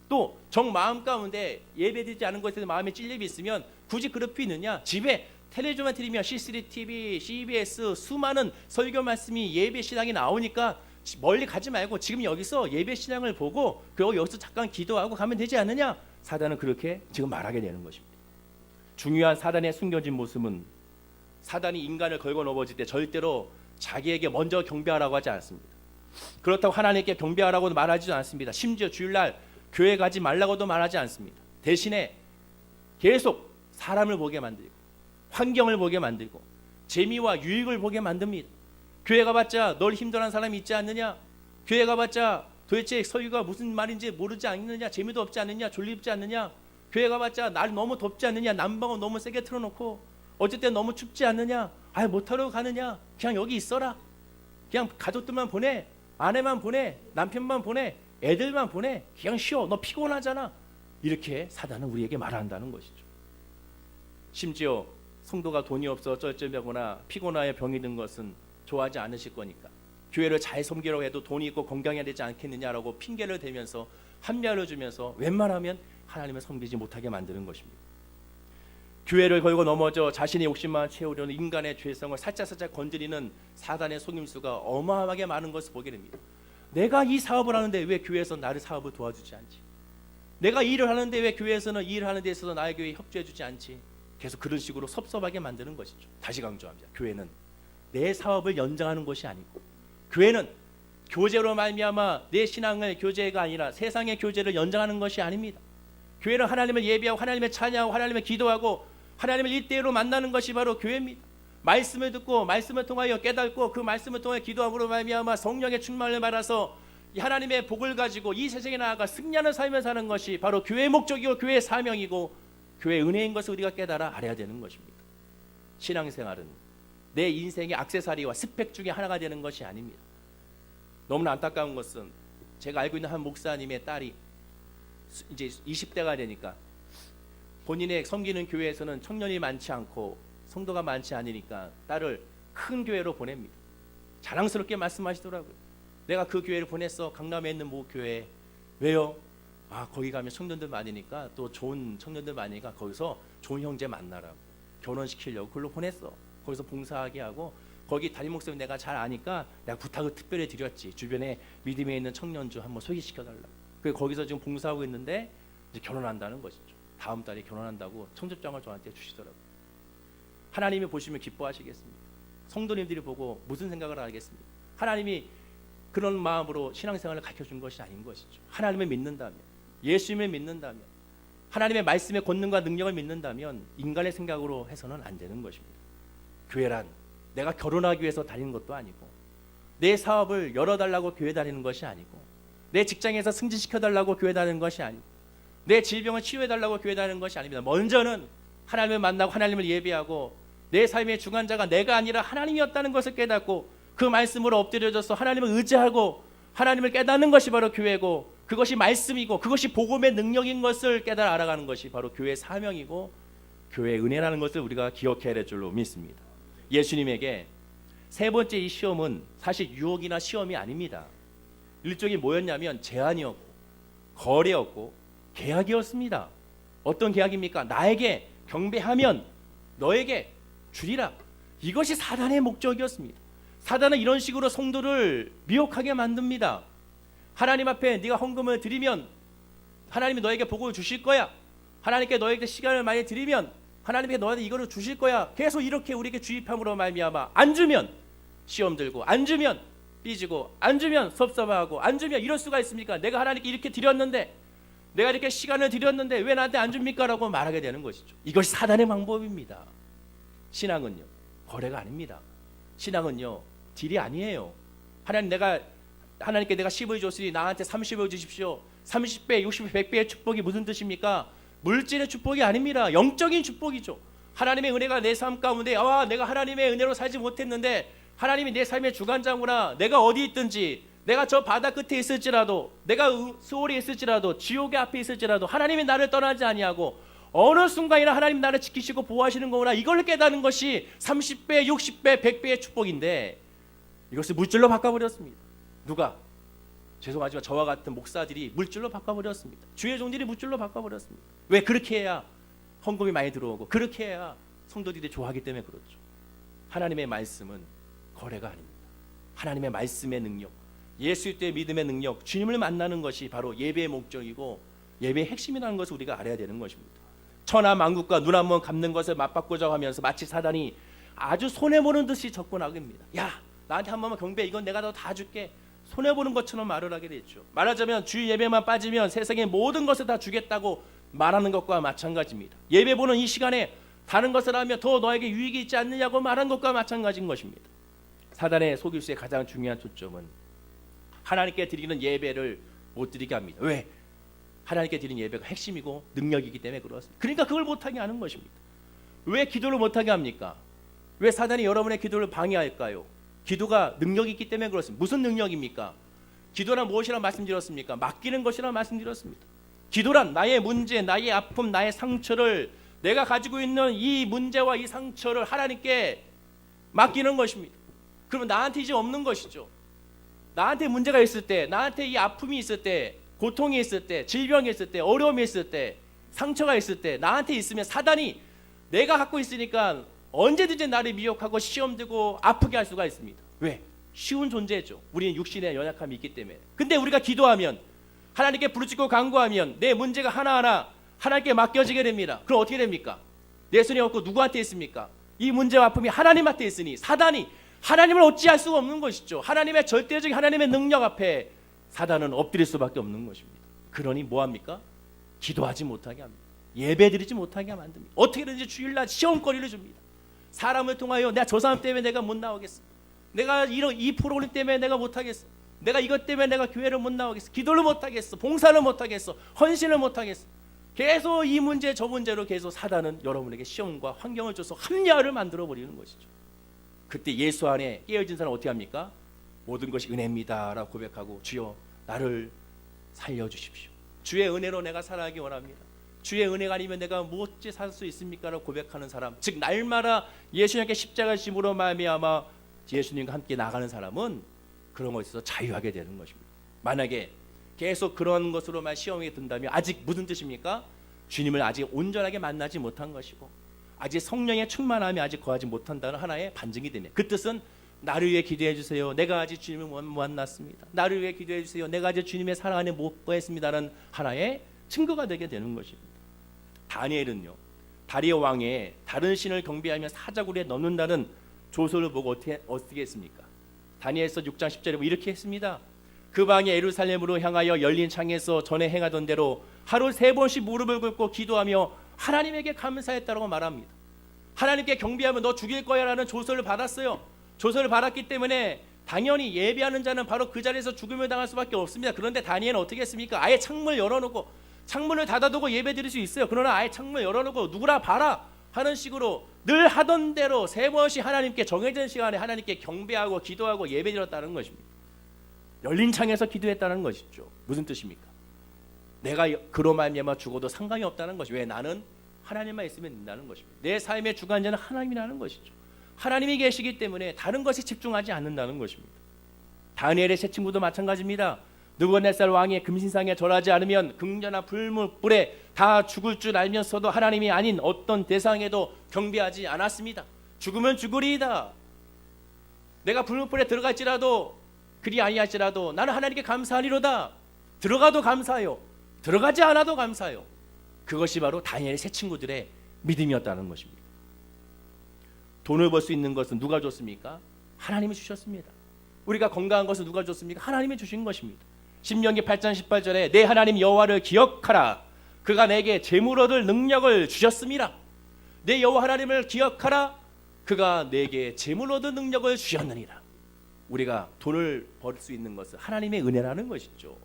또 정 마음 가운데 예배드리지 않은 것에 대해서 마음에 찔림이 있으면 굳이 그럴 필요 있느냐? 집에 텔레비전만 틀리면 C3TV, CBS 수많은 설교 말씀이 예배 신앙이 나오니까 멀리 가지 말고 지금 여기서 예배 신앙을 보고 그리고 여기서 잠깐 기도하고 가면 되지 않느냐? 사단은 그렇게 지금 말하게 되는 것입니다. 중요한 사단의 숨겨진 모습은 사단이 인간을 걸고 넘어질 때 절대로 자기에게 먼저 경배하라고 하지 않습니다. 그렇다고 하나님께 경배하라고도 말하지도 않습니다. 심지어 주일날 교회 가지 말라고도 말하지 않습니다. 대신에 계속 사람을 보게 만들고 환경을 보게 만들고 재미와 유익을 보게 만듭니다. 교회 가봤자 널 힘들어하는 사람이 있지 않느냐? 교회 가봤자 도대체 설교가 무슨 말인지 모르지 않느냐? 재미도 없지 않느냐? 졸립지 않느냐? 교회 가봤자 날 너무 덥지 않느냐? 난방을 너무 세게 틀어놓고 어쨌든 너무 춥지 않느냐? 아예 못하러 가느냐? 그냥 여기 있어라. 그냥 가족들만 보내. 아내만 보내. 남편만 보내. 애들만 보내. 그냥 쉬어. 너 피곤하잖아. 이렇게 사단은 우리에게 말한다는 것이죠. 심지어 성도가 돈이 없어 쩔쩔매거나 피곤하여 병이 든 것은 좋아하지 않으실 거니까 교회를 잘 섬기려고 해도 돈이 있고 건강해야 되지 않겠느냐라고 핑계를 대면서 합리화를 주면서 웬만하면 하나님을 섬기지 못하게 만드는 것입니다. 교회를 걸고 넘어져 자신의 욕심만 채우려는 인간의 죄성을 살짝살짝 건드리는 사단의 속임수가 어마어마하게 많은 것을 보게 됩니다. 내가 이 사업을 하는데 왜 교회에서 나를 사업을 도와주지 않지? 내가 이 일을 하는데 왜 교회에서는 이 일을 하는 데 있어서 나의 교회에 협조해 주지 않지? 계속 그런 식으로 섭섭하게 만드는 것이죠. 다시 강조합니다. 교회는 내 사업을 연장하는 것이 아니고, 교회는 교제로 말미암아 내 신앙의 교제가 아니라 세상의 교제를 연장하는 것이 아닙니다. 교회는 하나님을 예배하고 하나님을 찬양하고 하나님을 기도하고 하나님을 일대일로 만나는 것이 바로 교회입니다. 말씀을 듣고 말씀을 통하여 깨닫고 그 말씀을 통하여 기도함으로 말미암아 성령의 충만을 받아서 이 하나님의 복을 가지고 이 세상에 나아가 승리하는 삶을 사는 것이 바로 교회의 목적이고 교회의 사명이고 교회의 은혜인 것을 우리가 깨달아 알아야 되는 것입니다. 신앙생활은 내 인생의 액세서리와 스펙 중에 하나가 되는 것이 아닙니다. 너무나 안타까운 것은 제가 알고 있는 한 목사님의 딸이 이제 20대가 되니까 본인의 섬기는 교회에서는 청년이 많지 않고 성도가 많지 않으니까 딸을 큰 교회로 보냅니다. 자랑스럽게 말씀하시더라고요. 내가 그 교회를 보냈어. 강남에 있는 모 교회. 왜요? 거기 가면 청년들 많으니까, 또 좋은 청년들 많으니까 거기서 좋은 형제 만나라고, 결혼시키려고 그걸로 보냈어. 거기서 봉사하게 하고, 거기 담임 목사님 내가 잘 아니까 내가 부탁을 특별히 드렸지. 주변에 믿음에 있는 청년주 한번 소개시켜달라고. 그래서 거기서 지금 봉사하고 있는데 이제 결혼한다는 것이죠. 다음 달에 결혼한다고 청첩장을 저한테 주시더라고요. 하나님이 보시면 기뻐하시겠습니까? 성도님들이 보고 무슨 생각을 하겠습니까? 하나님이 그런 마음으로 신앙생활을 가르쳐준 것이 아닌 것이죠. 하나님을 믿는다면, 예수님을 믿는다면, 하나님의 말씀의 권능과 능력을 믿는다면 인간의 생각으로 해서는 안 되는 것입니다. 교회란 내가 결혼하기 위해서 다니는 것도 아니고, 내 사업을 열어달라고 교회 다니는 것이 아니고, 내 직장에서 승진시켜달라고 교회 다니는 것이 아니고, 내 질병을 치유해달라고 교회 다니는 것이 아닙니다. 먼저는 하나님을 만나고 하나님을 예배하고 내 삶의 중간자가 내가 아니라 하나님이었다는 것을 깨닫고 그 말씀으로 엎드려져서 하나님을 의지하고 하나님을 깨닫는 것이 바로 교회고, 그것이 말씀이고 그것이 복음의 능력인 것을 깨달아 알아가는 것이 바로 교회의 사명이고 교회의 은혜라는 것을 우리가 기억해야 될 줄로 믿습니다. 예수님에게 세 번째 이 시험은 사실 유혹이나 시험이 아닙니다. 일종이 뭐였냐면 제한이었고 거래였고 계약이었습니다. 어떤 계약입니까? 나에게 경배하면 너에게 주리라. 이것이 사단의 목적이었습니다. 사단은 이런 식으로 성도를 미혹하게 만듭니다. 하나님 앞에 네가 헌금을 드리면 하나님이 너에게 복을 주실 거야. 하나님께 너에게 시간을 많이 드리면 하나님께 너한테 이거를 주실 거야. 계속 이렇게 우리에게 주입함으로 말미암아 안 주면 시험 들고, 안 주면 삐지고, 안 주면 섭섭하고, 안 주면 이럴 수가 있습니까? 내가 하나님께 이렇게 드렸는데, 내가 이렇게 시간을 드렸는데 왜 나한테 안 줍니까? 라고 말하게 되는 것이죠. 이것이 사단의 방법입니다. 신앙은요, 거래가 아닙니다. 신앙은요, 딜이 아니에요. 하나님께 내가 10을 줬으니 나한테 30을 주십시오. 30배, 60배, 100배의 축복이 무슨 뜻입니까? 물질의 축복이 아닙니다. 영적인 축복이죠. 하나님의 은혜가 내 삶 가운데, 내가 하나님의 은혜로 살지 못했는데 하나님이 내 삶의 주관자구나. 내가 어디 있든지, 내가 저 바다 끝에 있을지라도, 내가 수월에 있을지라도, 지옥의 앞에 있을지라도 하나님이 나를 떠나지 아니하고 어느 순간이나 하나님 나를 지키시고 보호하시는 거구나. 이걸 깨닫는 것이 30배, 60배, 100배의 축복인데 이것을 물질로 바꿔버렸습니다. 누가? 죄송하지만 저와 같은 목사들이 물질로 바꿔버렸습니다. 주의 종들이 물질로 바꿔버렸습니다. 왜? 그렇게 해야 헌금이 많이 들어오고, 그렇게 해야 성도들이 좋아하기 때문에 그렇죠. 하나님의 말씀은 거래가 아닙니다. 하나님의 말씀의 능력, 예수 때의 믿음의 능력, 주님을 만나는 것이 바로 예배의 목적이고 예배의 핵심이라는 것을 우리가 알아야 되는 것입니다. 천하 만국과 눈 한 번 감는 것을 맞바꾸자고 하면서 마치 사단이 아주 손해보는 듯이 접근하깁니다. 야, 나한테 한 번만 경배, 이건 내가 너 다 줄게. 손해보는 것처럼 말을 하게 됐죠. 말하자면 주일 예배만 빠지면 세상의 모든 것을 다 주겠다고 말하는 것과 마찬가지입니다. 예배 보는 이 시간에 다른 것을 하면 더 너에게 유익이 있지 않느냐고 말하는 것과 마찬가지인 것입니다. 사단의 속일수의 가장 중요한 초점은 하나님께 드리는 예배를 못 드리게 합니다. 왜? 하나님께 드리는 예배가 핵심이고 능력이기 때문에 그렇습니다. 그러니까 그걸 못하게 하는 것입니다. 왜 기도를 못하게 합니까? 왜 사단이 여러분의 기도를 방해할까요? 기도가 능력이 있기 때문에 그렇습니다. 무슨 능력입니까? 기도란 무엇이라 말씀드렸습니까? 맡기는 것이라 말씀드렸습니다. 기도란 나의 문제, 나의 아픔, 나의 상처를, 내가 가지고 있는 이 문제와 이 상처를 하나님께 맡기는 것입니다. 그러면 나한테 이제 없는 것이죠. 나한테 문제가 있을 때, 나한테 이 아픔이 있을 때, 고통이 있을 때, 질병이 있을 때, 어려움이 있을 때, 상처가 있을 때 나한테 있으면 사단이 내가 갖고 있으니까 언제든지 나를 미혹하고 시험 들고 아프게 할 수가 있습니다. 왜? 쉬운 존재죠. 우리는 육신의 연약함이 있기 때문에. 근데 우리가 기도하면, 하나님께 부르짖고 간구하면 내 문제가 하나하나 하나님께 맡겨지게 됩니다. 그럼 어떻게 됩니까? 내 손에 없고 누구한테 있습니까? 이 문제와 아픔이 하나님한테 있으니 사단이 하나님을 어찌할 수가 없는 것이죠. 하나님의 절대적인 하나님의 능력 앞에 사단은 엎드릴 수밖에 없는 것입니다. 그러니 뭐합니까? 기도하지 못하게 합니다. 예배드리지 못하게 만듭니다. 어떻게든지 주일날 시험거리를 줍니다. 사람을 통하여 내가 저 사람 때문에 내가 못 나오겠어. 내가 이 프로그램 때문에 내가 못하겠어. 내가 이것 때문에 내가 교회를 못 나오겠어. 기도를 못하겠어. 봉사를 못하겠어. 헌신을 못하겠어. 계속 이 문제 저 문제로 계속 사단은 여러분에게 시험과 환경을 줘서 합리화를 만들어버리는 것이죠. 그때 예수 안에 깨어진 사람은 어떻게 합니까? 모든 것이 은혜입니다 라고 고백하고 주여 나를 살려주십시오. 주의 은혜로 내가 살아가기 원합니다. 주의 은혜가 아니면 내가 무엇이 살 수 있습니까? 라고 고백하는 사람, 즉 날마다 예수님께 십자가 짐으로 말미암아 예수님과 함께 나가는 사람은 그런 것에서 자유하게 되는 것입니다. 만약에 계속 그런 것으로만 시험에 든다면 아직 무슨 뜻입니까? 주님을 아직 온전하게 만나지 못한 것이고 아직 성령의 충만함이 아직 거하지 못한다는 하나의 반증이 됩니다. 그 뜻은 나를 위해 기도해 주세요. 내가 아직 주님을 못 만났습니다. 나를 위해 기도해 주세요. 내가 아직 주님의 사랑 안에 못 거했습니다라는 하나의 증거가 되게 되는 것입니다. 다니엘은요, 다리오 왕의 다른 신을 경배하며 사자굴에 넣는다는 조서를 보고 어떻게 했습니까? 다니엘서 6장 10절에 이렇게 했습니다. 그 방에 예루살렘으로 향하여 열린 창에서 전에 행하던 대로 하루 3번씩 무릎을 꿇고 기도하며 하나님에게 감사했다고 말합니다. 하나님께 경배하면 너 죽일 거야 라는 조서를 받았어요. 조서를 받았기 때문에 당연히 예배하는 자는 바로 그 자리에서 죽음을 당할 수밖에 없습니다. 그런데 다니엘은 어떻게 했습니까? 아예 창문을 열어놓고 창문을 닫아두고 예배 드릴 수 있어요. 그러나 아예 창문을 열어놓고 누구나 봐라 하는 식으로 늘 하던 대로 3번씩 하나님께 정해진 시간에 하나님께 경배하고 기도하고 예배 드렸다는 것입니다. 열린 창에서 기도했다는 것이죠. 무슨 뜻입니까? 내가 그로 말미암아 죽어도 상관이 없다는 것이, 왜? 나는 하나님만 있으면 된다는 것입니다. 내 삶의 주관자는 하나님이라는 것이죠. 하나님이 계시기 때문에 다른 것에 집중하지 않는다는 것입니다. 다니엘의 세 친구도 마찬가지입니다. 느부갓네살 왕의 금신상에 절하지 않으면 긍전나 불에 다 죽을 줄 알면서도 하나님이 아닌 어떤 대상에도 경배하지 않았습니다. 죽으면 죽으리이다. 내가 불에 들어갈지라도 그리 아니할지라도 나는 하나님께 감사하리로다. 들어가도 감사해요. 들어가지 않아도 감사해요. 그것이 바로 다니엘의 세 친구들의 믿음이었다는 것입니다. 돈을 벌 수 있는 것은 누가 줬습니까? 하나님이 주셨습니다. 우리가 건강한 것은 누가 줬습니까? 하나님이 주신 것입니다. 신명기 8장 18절에 내 하나님 여호와를 기억하라. 그가 내게 재물 얻을 능력을 주셨습니다. 내 여호와 하나님을 기억하라. 그가 내게 재물 얻을 능력을 주셨느니라. 우리가 돈을 벌 수 있는 것은 하나님의 은혜라는 것이죠.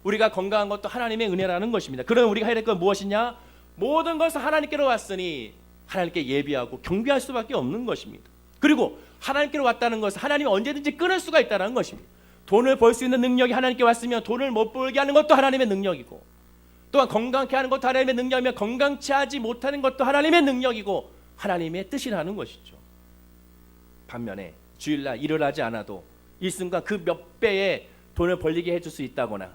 우리가 건강한 것도 하나님의 은혜라는 것입니다. 그러면 우리가 해야 될 건 무엇이냐? 모든 것은 하나님께로 왔으니 하나님께 예비하고 경배할 수밖에 없는 것입니다. 그리고 하나님께로 왔다는 것은 하나님이 언제든지 끊을 수가 있다는 것입니다. 돈을 벌 수 있는 능력이 하나님께 왔으면 돈을 못 벌게 하는 것도 하나님의 능력이고, 또한 건강케 하는 것도 하나님의 능력이며 건강치 하지 못하는 것도 하나님의 능력이고 하나님의 뜻이라는 것이죠. 반면에 주일날 일을 하지 않아도 이 순간 그 몇 배의 돈을 벌리게 해줄 수 있다거나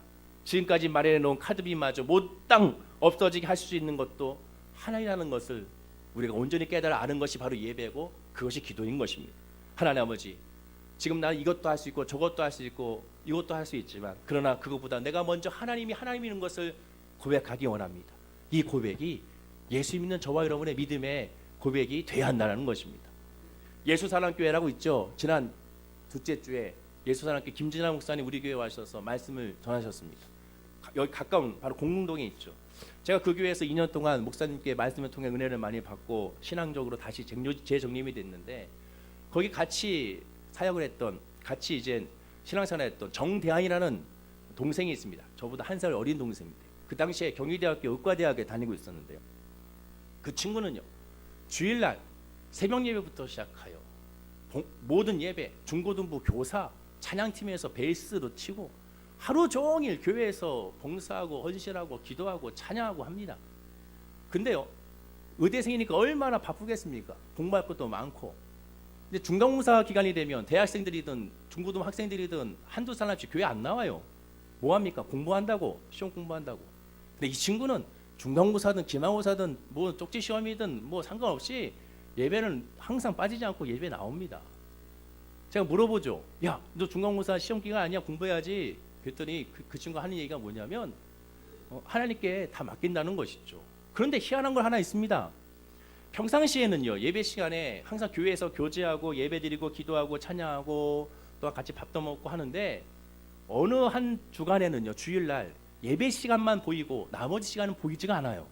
지금까지 마련해 놓은 카드비마저 몽땅 없어지게 할 수 있는 것도 하나님이라는 것을 우리가 온전히 깨달아 아는 것이 바로 예배고 그것이 기도인 것입니다. 하나님 아버지, 지금 나는 이것도 할 수 있고 저것도 할 수 있고 이것도 할 수 있지만 그러나 그것보다 내가 먼저 하나님이 하나님이는 것을 고백하기 원합니다. 이 고백이 예수 믿는 저와 여러분의 믿음의 고백이 돼야 한다는 것입니다. 예수사랑교회라고 있죠. 지난 둘째 주에 예수사랑교회 김진아 목사님 우리 교회에 와주셔서 말씀을 전하셨습니다. 여기 가까운 바로 공릉동에 있죠. 제가 그 교회에서 2년 동안 목사님께 말씀을 통해 은혜를 많이 받고 신앙적으로 다시 재정립이 됐는데, 거기 같이 사역을 했던, 같이 이제 신앙생활을 했던 정대한이라는 동생이 있습니다. 저보다 한 살 어린 동생인데 그 당시에 경희대학교 의과대학에 다니고 있었는데요. 그 친구는요, 주일날 새벽 예배부터 시작하여 모든 예배, 중고등부 교사, 찬양팀에서 베이스도 치고 하루 종일 교회에서 봉사하고 헌신하고 기도하고 찬양하고 합니다. 근데요, 의대생이니까 얼마나 바쁘겠습니까? 공부할 것도 많고. 근데 중간고사 기간이 되면 대학생들이든 중고등 학생들이든 한두 사람씩 교회 안 나와요. 뭐합니까? 공부한다고, 시험 공부한다고. 근데 이 친구는 중간고사든 기말고사든 뭐 쪽지 시험이든 뭐 상관없이 예배는 항상 빠지지 않고 예배 나옵니다. 제가 물어보죠. 야, 너 중간고사 시험 기간 아니야? 공부해야지. 그랬더니 그 친구가 하는 얘기가 뭐냐면 하나님께 다 맡긴다는 것이죠. 그런데 희한한 걸 하나 있습니다. 평상시에는요 예배 시간에 항상 교회에서 교제하고 예배드리고 기도하고 찬양하고 또 같이 밥도 먹고 하는데 어느 한 주간에는요 주일날 예배 시간만 보이고 나머지 시간은 보이지가 않아요.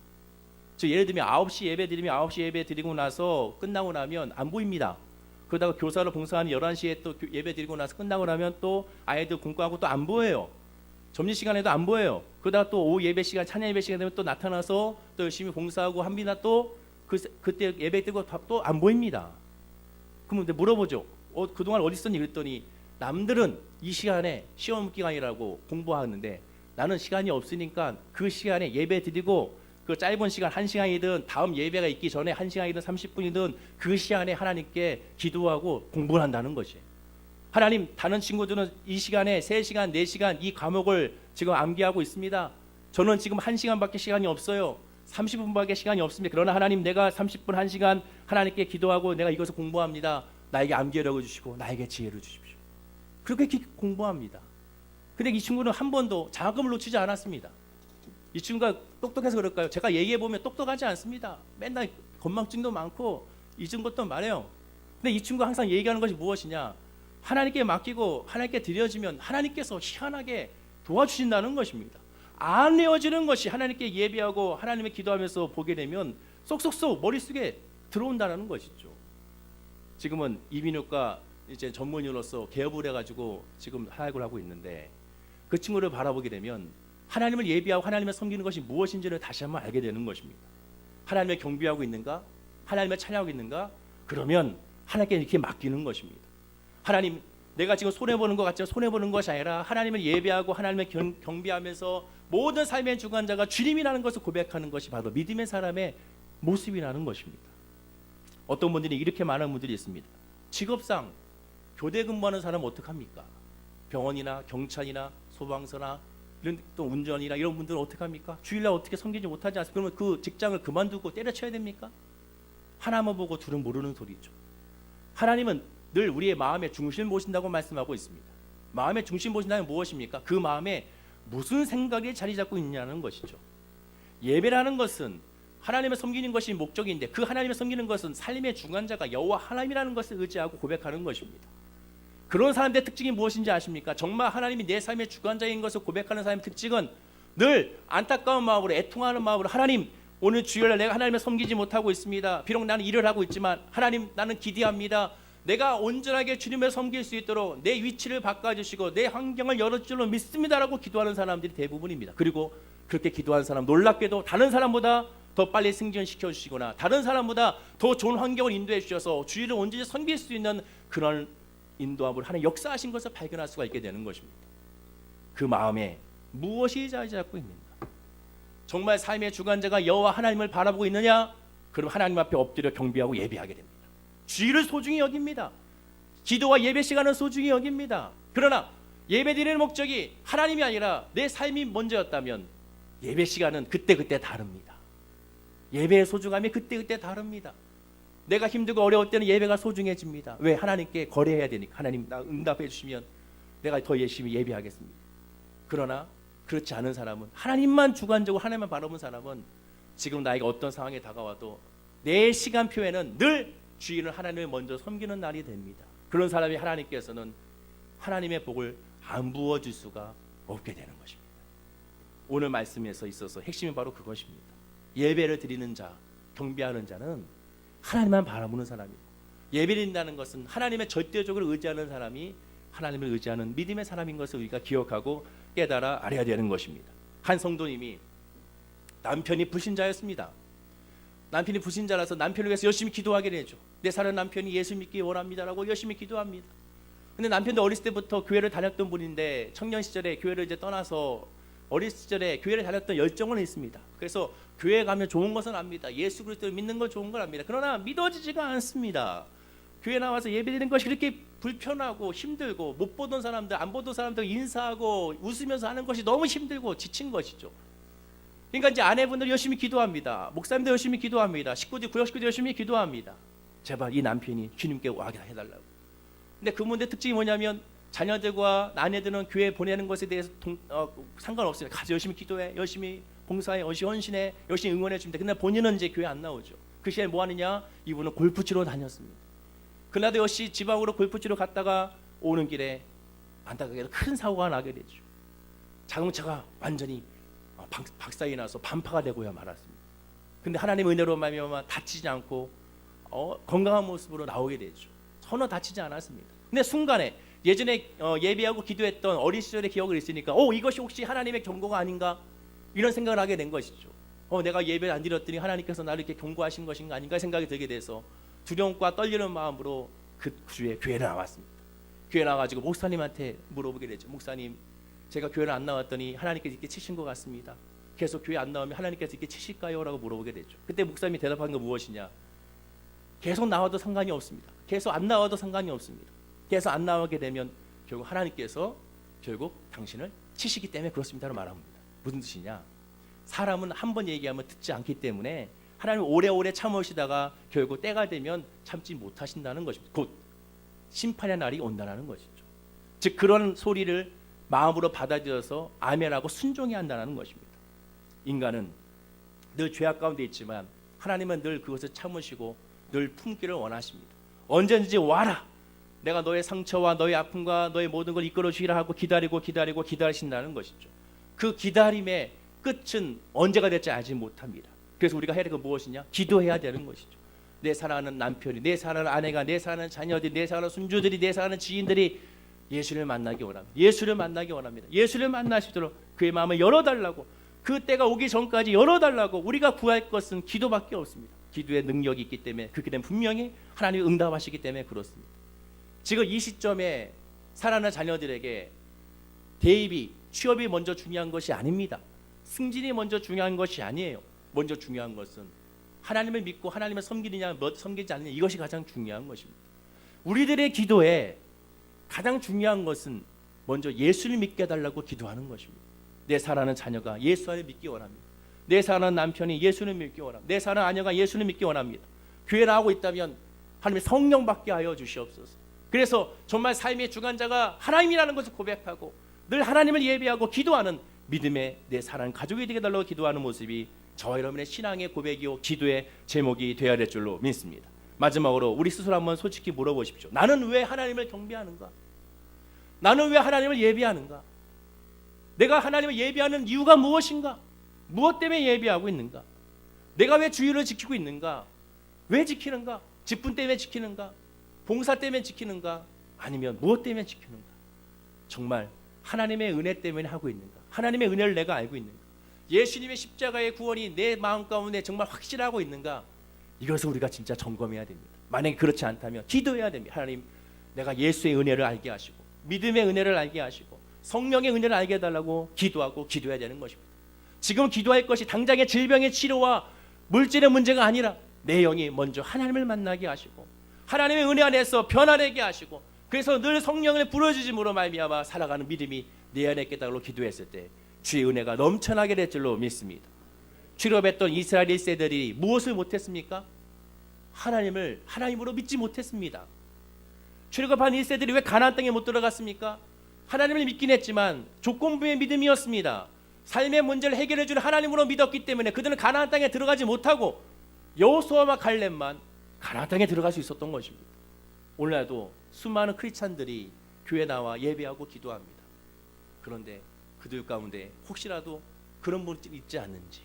즉 예를 들면 9시 예배 드리면 9시 예배 드리고 나서 끝나고 나면 안 보입니다. 그러다가 교사로 봉사하면 11시에 또 예배 드리고 나서 끝나고 나면 또 아이들 공부하고 또 안 보여요. 점심시간에도 안 보여요. 그러다가 또 오후 예배 시간 찬양 예배 시간 되면 또 나타나서 또 열심히 봉사하고 합니다. 또 그때 예배 드리고 또 안 보입니다. 그럼 물어보죠. 그동안 어디 있었니? 그랬더니 남들은 이 시간에 시험 기간이라고 공부하는데 나는 시간이 없으니까 그 시간에 예배 드리고 그 짧은 시간 1시간이든 다음 예배가 있기 전에 1시간이든 30분이든 그 시간에 하나님께 기도하고 공부를 한다는 것이. 하나님, 다른 친구들은 이 시간에 3시간, 4시간 이 과목을 지금 암기하고 있습니다. 저는 지금 1시간밖에 시간이 없어요. 30분밖에 시간이 없습니다. 그러나 하나님, 내가 30분, 1시간 하나님께 기도하고 내가 이것을 공부합니다. 나에게 암기력을 주시고 나에게 지혜를 주십시오. 그렇게 공부합니다. 근데 이 친구는 한 번도 장학금을 놓치지 않았습니다. 이 친구가 똑똑해서 그럴까요? 제가 얘기해보면 똑똑하지 않습니다. 맨날 건망증도 많고 잊은 것도 많아요. 근데 이 친구가 항상 얘기하는 것이 무엇이냐? 하나님께 맡기고 하나님께 드려지면 하나님께서 희한하게 도와주신다는 것입니다. 안 내어지는 것이 하나님께 예배하고 하나님께 기도하면서 보게 되면 쏙쏙쏙 머릿속에 들어온다는 것이죠. 지금은 이비인후과 이제 전문의로서 개업을 해가지고 지금 사역을 하고 있는데 그 친구를 바라보게 되면 하나님을 예배하고 하나님을 섬기는 것이 무엇인지를 다시 한번 알게 되는 것입니다. 하나님을 경배하고 있는가? 하나님을 찬양하고 있는가? 그러면 하나님께 이렇게 맡기는 것입니다. 하나님, 내가 지금 손해보는 것 같지만 손해보는 것이 아니라 하나님을 예배하고 하나님을 경배하면서 모든 삶의 주관자가 주님이라는 것을 고백하는 것이 바로 믿음의 사람의 모습이라는 것입니다. 어떤 분들이 이렇게 말하는 분들이 있습니다. 직업상 교대 근무하는 사람은 어떡합니까? 병원이나 경찰이나 소방서나 이런 또 운전이나 이런 분들은 어떡합니까? 주일날 어떻게 섬기지 못하지 않습니까? 그러면 그 직장을 그만두고 때려쳐야 됩니까? 하나만 보고 둘은 모르는 소리죠. 하나님은 늘 우리의 마음의 중심을 보신다고 말씀하고 있습니다. 마음의 중심 보신다는 무엇입니까? 그 마음에 무슨 생각이 자리 잡고 있냐는 것이죠. 예배라는 것은 하나님을 섬기는 것이 목적인데 그 하나님을 섬기는 것은 삶의 중간자가 여호와 하나님이라는 것을 의지하고 고백하는 것입니다. 그런 사람들의 특징이 무엇인지 아십니까? 정말 하나님이 내 삶의 주관자인 것을 고백하는 사람의 특징은 늘 안타까운 마음으로 애통하는 마음으로 하나님, 오늘 주일날 내가 하나님을 섬기지 못하고 있습니다. 비록 나는 일을 하고 있지만 하나님, 나는 기대합니다. 내가 온전하게 주님을 섬길 수 있도록 내 위치를 바꿔주시고 내 환경을 열어줄 줄로 믿습니다라고 기도하는 사람들이 대부분입니다. 그리고 그렇게 기도하는 사람 놀랍게도 다른 사람보다 더 빨리 승진시켜 주시거나 다른 사람보다 더 좋은 환경을 인도해 주셔서 주일을 온전히 섬길 수 있는 그런 인도함을 하는 역사하신 것을 발견할 수가 있게 되는 것입니다. 그 마음에 무엇이 자리 잡고 있는가? 정말 삶의 주관자가 여호와 하나님을 바라보고 있느냐? 그럼 하나님 앞에 엎드려 경배하고 예배하게 됩니다. 주일을 소중히 여깁니다. 기도와 예배 시간은 소중히 여깁니다. 그러나 예배드리는 목적이 하나님이 아니라 내 삶이 먼저였다면 예배 시간은 그때그때 다릅니다. 예배의 소중함이 그때그때 다릅니다. 내가 힘들고 어려울 때는 예배가 소중해집니다. 왜? 하나님께 거래해야 되니까. 하나님, 나 응답해 주시면 내가 더 열심히 예배하겠습니다. 그러나 그렇지 않은 사람은, 하나님만 주관적으로 하나님만 바라본 사람은 지금 나에게 어떤 상황에 다가와도 내 시간표에는 늘 주일은 하나님을 먼저 섬기는 날이 됩니다. 그런 사람이 하나님께서는 하나님의 복을 안 부어줄 수가 없게 되는 것입니다. 오늘 말씀에서 있어서 핵심이 바로 그것입니다. 예배를 드리는 자, 경배하는 자는 하나님만 바라보는 사람입니다. 예배드린다는 것은 하나님의 절대적으로 의지하는 사람이 하나님을 의지하는 믿음의 사람인 것을 우리가 기억하고 깨달아 알아야 되는 것입니다. 한 성도님이 남편이 불신자였습니다. 남편이 불신자라서 남편을 위해서 열심히 기도하게 되죠. 내 사는 남편이 예수 믿기 원합니다라고 열심히 기도합니다. 근데 남편도 어렸을 때부터 교회를 다녔던 분인데 청년 시절에 교회를 이제 떠나서 어린 시절에 교회를 다녔던 열정은 있습니다. 그래서 교회 가면 좋은 것은 압니다. 예수 그리스도를 믿는 건 좋은 걸 압니다. 그러나 믿어지지가 않습니다. 교회 나와서 예배드리는 것이 그렇게 불편하고 힘들고 못 보던 사람들, 안 보던 사람들 인사하고 웃으면서 하는 것이 너무 힘들고 지친 것이죠. 그러니까 이제 아내분들 열심히 기도합니다. 목사님들 열심히 기도합니다. 식구들, 구역 식구들 열심히 기도합니다. 제발 이 남편이 주님께 와게 해달라고. 근데 그분의 특징이 뭐냐면 자녀들과 아내들은 교회 보내는 것에 대해서 상관없습니다. 가서 열심히 기도해, 열심히 봉사해, 열심히 헌신해, 열심히 응원해 줍니다. 근데 본인은 이제 교회 안 나오죠. 그 시간에 뭐 하느냐? 이분은 골프 치러 다녔습니다. 그날도 역시 지방으로 골프 치러 갔다가 오는 길에 안타깝게도 큰 사고가 나게 되죠. 자동차가 완전히 박살이 나서 반파가 되고야 말았습니다. 근데 하나님의 은혜로 말미암아 다치지 않고 건강한 모습으로 나오게 되죠. 전혀 다치지 않았습니다. 근데 순간에 예전에 예배하고 기도했던 어린 시절의 기억을 있으니까 이것이 혹시 하나님의 경고가 아닌가 이런 생각을 하게 된 것이죠. 내가 예배를 안 드렸더니 하나님께서 나를 이렇게 경고하신 것인가 아닌가 생각이 들게 돼서 두려움과 떨리는 마음으로 그 주에 교회를 나왔습니다. 교회 나와가지고 목사님한테 물어보게 되죠. 목사님, 제가 교회를 안 나왔더니 하나님께서 이렇게 치신 것 같습니다. 계속 교회 안 나오면 하나님께서 이렇게 치실까요? 라고 물어보게 되죠. 그때 목사님이 대답한 건 무엇이냐? 계속 나와도 상관이 없습니다. 계속 안 나와도 상관이 없습니다. 계속 안 나오게 되면 결국 하나님께서 결국 당신을 치시기 때문에 그렇습니다라고 말합니다. 무슨 뜻이냐? 사람은 한 번 얘기하면 듣지 않기 때문에 하나님 오래오래 참으시다가 결국 때가 되면 참지 못하신다는 것입니다. 곧 심판의 날이 온다는 것이죠. 즉 그런 소리를 마음으로 받아들여서 아멘하고 순종해야 한다는 것입니다. 인간은 늘 죄악 가운데 있지만 하나님은 늘 그것을 참으시고 늘 품기를 원하십니다. 언제든지 와라. 내가 너의 상처와 너의 아픔과 너의 모든 걸 이끌어 주리라 하고 기다리신다는 것이죠. 그 기다림의 끝은 언제가 될지 알지 못합니다. 그래서 우리가 해야 될 건 무엇이냐? 기도해야 되는 것이죠. 내 사랑하는 남편이, 내 사랑하는 아내가, 내 사랑하는 자녀들이, 내 사랑하는 손주들이, 내 사랑하는 지인들이 예수를 만나기 원합니다. 예수를 만나기 원합니다. 예수를 만나시도록 그의 마음을 열어달라고, 그 때가 오기 전까지 열어달라고. 우리가 구할 것은 기도밖에 없습니다. 기도의 능력이 있기 때문에 그렇게 되면 분명히 하나님이 응답하시기 때문에 그렇습니다. 지금 이 시점에 사랑하는 자녀들에게 대입이, 취업이 먼저 중요한 것이 아닙니다. 승진이 먼저 중요한 것이 아니에요. 먼저 중요한 것은 하나님을 믿고 하나님을 섬기느냐 섬기지 않느냐, 이것이 가장 중요한 것입니다. 우리들의 기도에 가장 중요한 것은 먼저 예수를 믿게 해달라고 기도하는 것입니다. 내 사랑하는 자녀가 예수를 믿기 원합니다. 내 사랑하는 남편이 예수를 믿기 원합니다. 내 사랑하는 아내가 예수를 믿기 원합니다. 교회 나오고 있다면 하나님의 성령 받게 하여 주시옵소서. 그래서 정말 삶의 주관자가 하나님이라는 것을 고백하고 늘 하나님을 예배하고 기도하는 믿음의 내 사랑하는 가족이 되게 달라고 기도하는 모습이 저와 여러분의 신앙의 고백이요 기도의 제목이 되어야 될 줄로 믿습니다. 마지막으로 우리 스스로 한번 솔직히 물어보십시오. 나는 왜 하나님을 경배하는가? 나는 왜 하나님을 예배하는가? 내가 하나님을 예배하는 이유가 무엇인가? 무엇 때문에 예배하고 있는가? 내가 왜 주일을 지키고 있는가? 왜 지키는가? 직분 때문에 지키는가? 봉사 때문에 지키는가? 아니면 무엇 때문에 지키는가? 정말 하나님의 은혜 때문에 하고 있는가? 하나님의 은혜를 내가 알고 있는가? 예수님의 십자가의 구원이 내 마음 가운데 정말 확실하고 있는가? 이것을 우리가 진짜 점검해야 됩니다. 만약에 그렇지 않다면 기도해야 됩니다. 하나님, 내가 예수의 은혜를 알게 하시고 믿음의 은혜를 알게 하시고 성령의 은혜를 알게 해달라고 기도하고 기도해야 되는 것입니다. 지금 기도할 것이 당장의 질병의 치료와 물질의 문제가 아니라 내 영이 먼저 하나님을 만나게 하시고 하나님의 은혜 안에서 변화되게 하시고, 그래서 늘 성령을 부어주심으로 말미암아 살아가는 믿음이 내 안에 있겠다고 기도했을 때 주의 은혜가 넘쳐나게 될 줄로 믿습니다. 출애굽했던 이스라엘 1세들이 무엇을 못했습니까? 하나님을 하나님으로 믿지 못했습니다. 출애굽한 1세들이 왜 가나안 땅에 못 들어갔습니까? 하나님을 믿긴 했지만 조건부의 믿음이었습니다. 삶의 문제를 해결해 주는 하나님으로 믿었기 때문에 그들은 가나안 땅에 들어가지 못하고 여호수아와 갈렙만 가나안 땅에 들어갈 수 있었던 것입니다. 오늘날도 수많은 크리스찬들이 교회 나와 예배하고 기도합니다. 그런데 그들 가운데 혹시라도 그런 분들이 있지 않는지,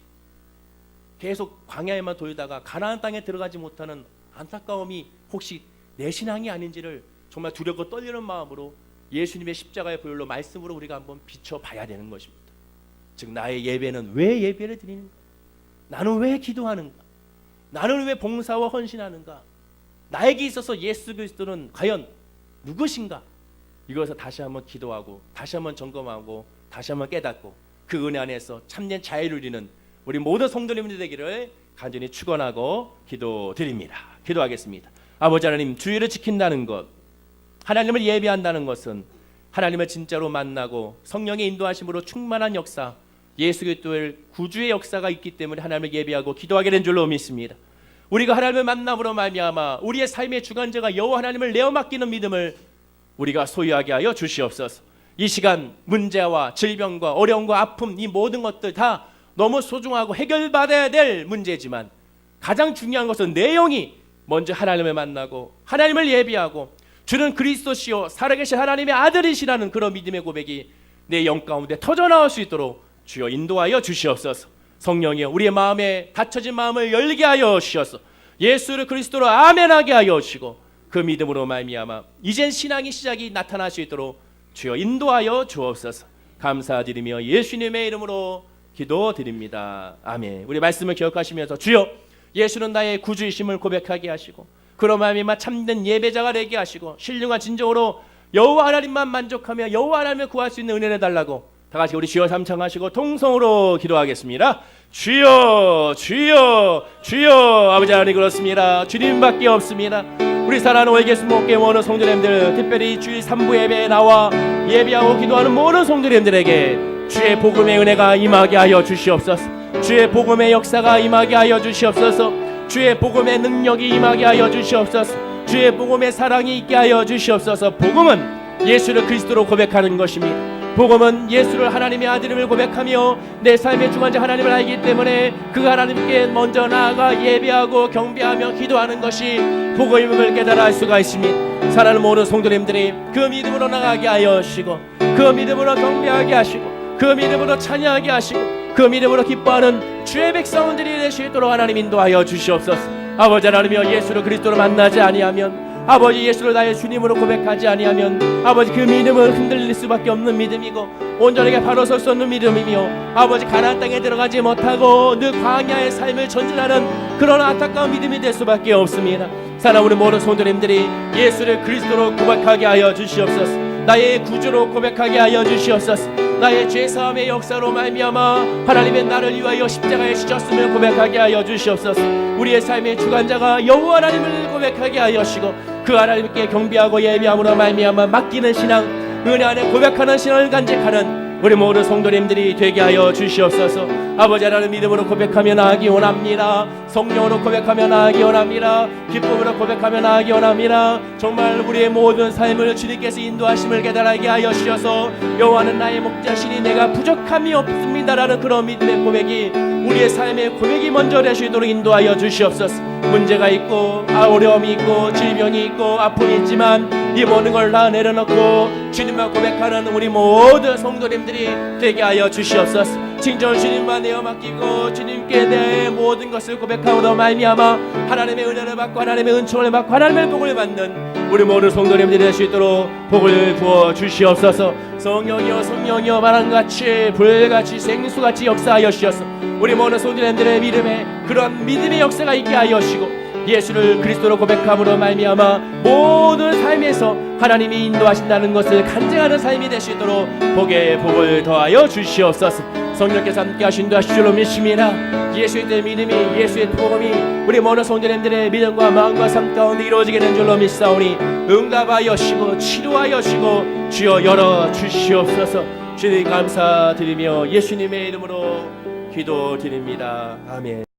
계속 광야에만 돌다가 가나안 땅에 들어가지 못하는 안타까움이 혹시 내 신앙이 아닌지를 정말 두렵고 떨리는 마음으로 예수님의 십자가의 보혈로 말씀으로 우리가 한번 비춰봐야 되는 것입니다. 즉 나의 예배는 왜 예배를 드리는가? 나는 왜 기도하는가? 나는 왜 봉사와 헌신하는가? 나에게 있어서 예수 그리스도는 과연 누구신가? 이것을 다시 한번 기도하고 다시 한번 점검하고 다시 한번 깨닫고 그 은혜 안에서 참된 자유를 누리는 우리 모든 성도님들 되기를 간절히 축원하고 기도드립니다. 기도하겠습니다. 아버지 하나님, 주일을 지킨다는 것, 하나님을 예배한다는 것은 하나님을 진짜로 만나고 성령의 인도하심으로 충만한 역사, 예수 그리스도의 구주의 역사가 있기 때문에 하나님을 예배하고 기도하게 된 줄로 믿습니다. 우리가 하나님을 만남으로 말미암아 우리의 삶의 주관자가 여호와 하나님을 내어 맡기는 믿음을 우리가 소유하게 하여 주시옵소서. 이 시간 문제와 질병과 어려움과 아픔, 이 모든 것들 다 너무 소중하고 해결받아야 될 문제지만 가장 중요한 것은 내용이 먼저 하나님을 만나고 하나님을 예비하고 주는 그리스도시요 살아계신 하나님의 아들이시라는 그런 믿음의 고백이 내 영 가운데 터져나올 수 있도록 주여 인도하여 주시옵소서. 성령이여 우리의 마음에 닫혀진 마음을 열게 하여 주셔서 예수를 그리스도로 아멘하게 하여 주시고 그 믿음으로 말미암아 이젠 신앙의 시작이 나타날 수 있도록 주여 인도하여 주옵소서. 감사드리며 예수님의 이름으로 기도드립니다. 아멘. 우리 말씀을 기억하시면서 주여 예수는 나의 구주이심을 고백하게 하시고 그로 말미암아 참된 예배자가 되게 하시고 신령한 진정으로 여호와 하나님만 만족하며 여호와 하나님을 구할 수 있는 은혜를 달라고 다 같이 우리 주여 삼창하시고 통성으로 기도하겠습니다. 주여 주여 주여. 아버지 하나님 그렇습니다. 주님밖에 없습니다. 우리 사랑하는 오해계수 목회 모든 성도님들 특별히 주일 3부 예배에 나와 예배하고 기도하는 모든 성도님들에게 주의 복음의 은혜가 임하게 하여 주시옵소서. 주의 복음의 역사가 임하게 하여 주시옵소서. 주의 복음의 능력이 임하게 하여 주시옵소서. 주의 복음의 사랑이 있게 하여 주시옵소서. 복음은 예수를 그리스도로 고백하는 것입니다. 복음은 예수를 하나님의 아들임을 고백하며 내 삶의 주관자 하나님을 알기 때문에 그 하나님께 먼저 나아가 예배하고 경배하며 기도하는 것이 복음임을 깨달아 알 수가 있습니다. 사랑하는 모든 성도님들이 그 믿음으로 나가게 하여 주시고 그 믿음으로 경배하게 하시고 그 믿음으로 찬양하게 하시고 그 믿음으로 기뻐하는 주의 백성들이 되시도록 하나님 인도하여 주시옵소서. 아버지 하나님이여 예수를 그리스도로 만나지 아니하면 아버지 예수를 나의 주님으로 고백하지 아니하면 아버지 그 믿음은 흔들릴 수밖에 없는 믿음이고 온전하게 바로 설 수 없는 믿음이며 아버지 가나안 땅에 들어가지 못하고 늘 광야의 삶을 전진하는 그런 안타까운 믿음이 될 수밖에 없습니다. 사랑하는 우리 모든 성도님들이 예수를 그리스도로 고백하게 하여 주시옵소서. 나의 구주로 고백하게 하여 주시옵소서. 나의 죄사함의 역사로 말미암아 하나님의 나를 위하여 십자가에 지셨음을 고백하게 하여 주시옵소서. 우리의 삶의 주관자가 여호와 하나님을 고백하게 하여 주시고 그 하나님께 경배하고 예배함으로 말미암아 맡기는 신앙 은혜 안에 고백하는 신앙을 간직하는 우리 모든 성도님들이 되게 하여 주시옵소서. 아버지 하나님 믿음으로 고백하며 나아가기 원합니다. 성령으로 고백하며 나아가기 원합니다. 기쁨으로 고백하며 나아가기 원합니다. 정말 우리의 모든 삶을 주님께서 인도하심을 깨달게 하여 주셔서 여호와는 나의 목자시니 내가 부족함이 없습니다라는 그런 믿음의 고백이 우리의 삶의 고백이 먼저 되시도록 인도하여 주시옵소서. 문제가 있고 어려움이 있고 질병이 있고 아픔이 있지만 이 모든 걸 다 내려놓고 주님만 고백하는 우리 모든 성도님들이 되게 하여 주시옵소서. 친절 주님만 내어 맡기고 주님께 내 모든 것을 고백하므로 말미암아 하나님의 은혜를 받고 하나님의 은총을 받고 하나님의 복을 받는 우리 모든 성도님들이 될 수 있도록 복을 부어 주시옵소서. 성령이여 바람같이 불같이 생수같이 역사하여 주셔서 우리 모든 성도님들의 믿음에 그런 믿음의 역사가 있게 하여 주시고 예수를 그리스도로 고백함으로 말미암아 모든 삶에서 하나님이 인도하신다는 것을 간증하는 삶이 될 수 있도록 복에 복을 더하여 주시옵소서. 성령께서 함께 하신 줄 줄로 믿습니다. 예수의 믿음이 예수의 복음이 우리 모든 성도님들의 믿음과 마음과 삶 가운데 이루어지게 된 줄로 믿사오니 응답하여 주시고 치료하여 주시고 주여 열어 주시옵소서. 주님 감사드리며 예수님의 이름으로 기도드립니다. 아멘.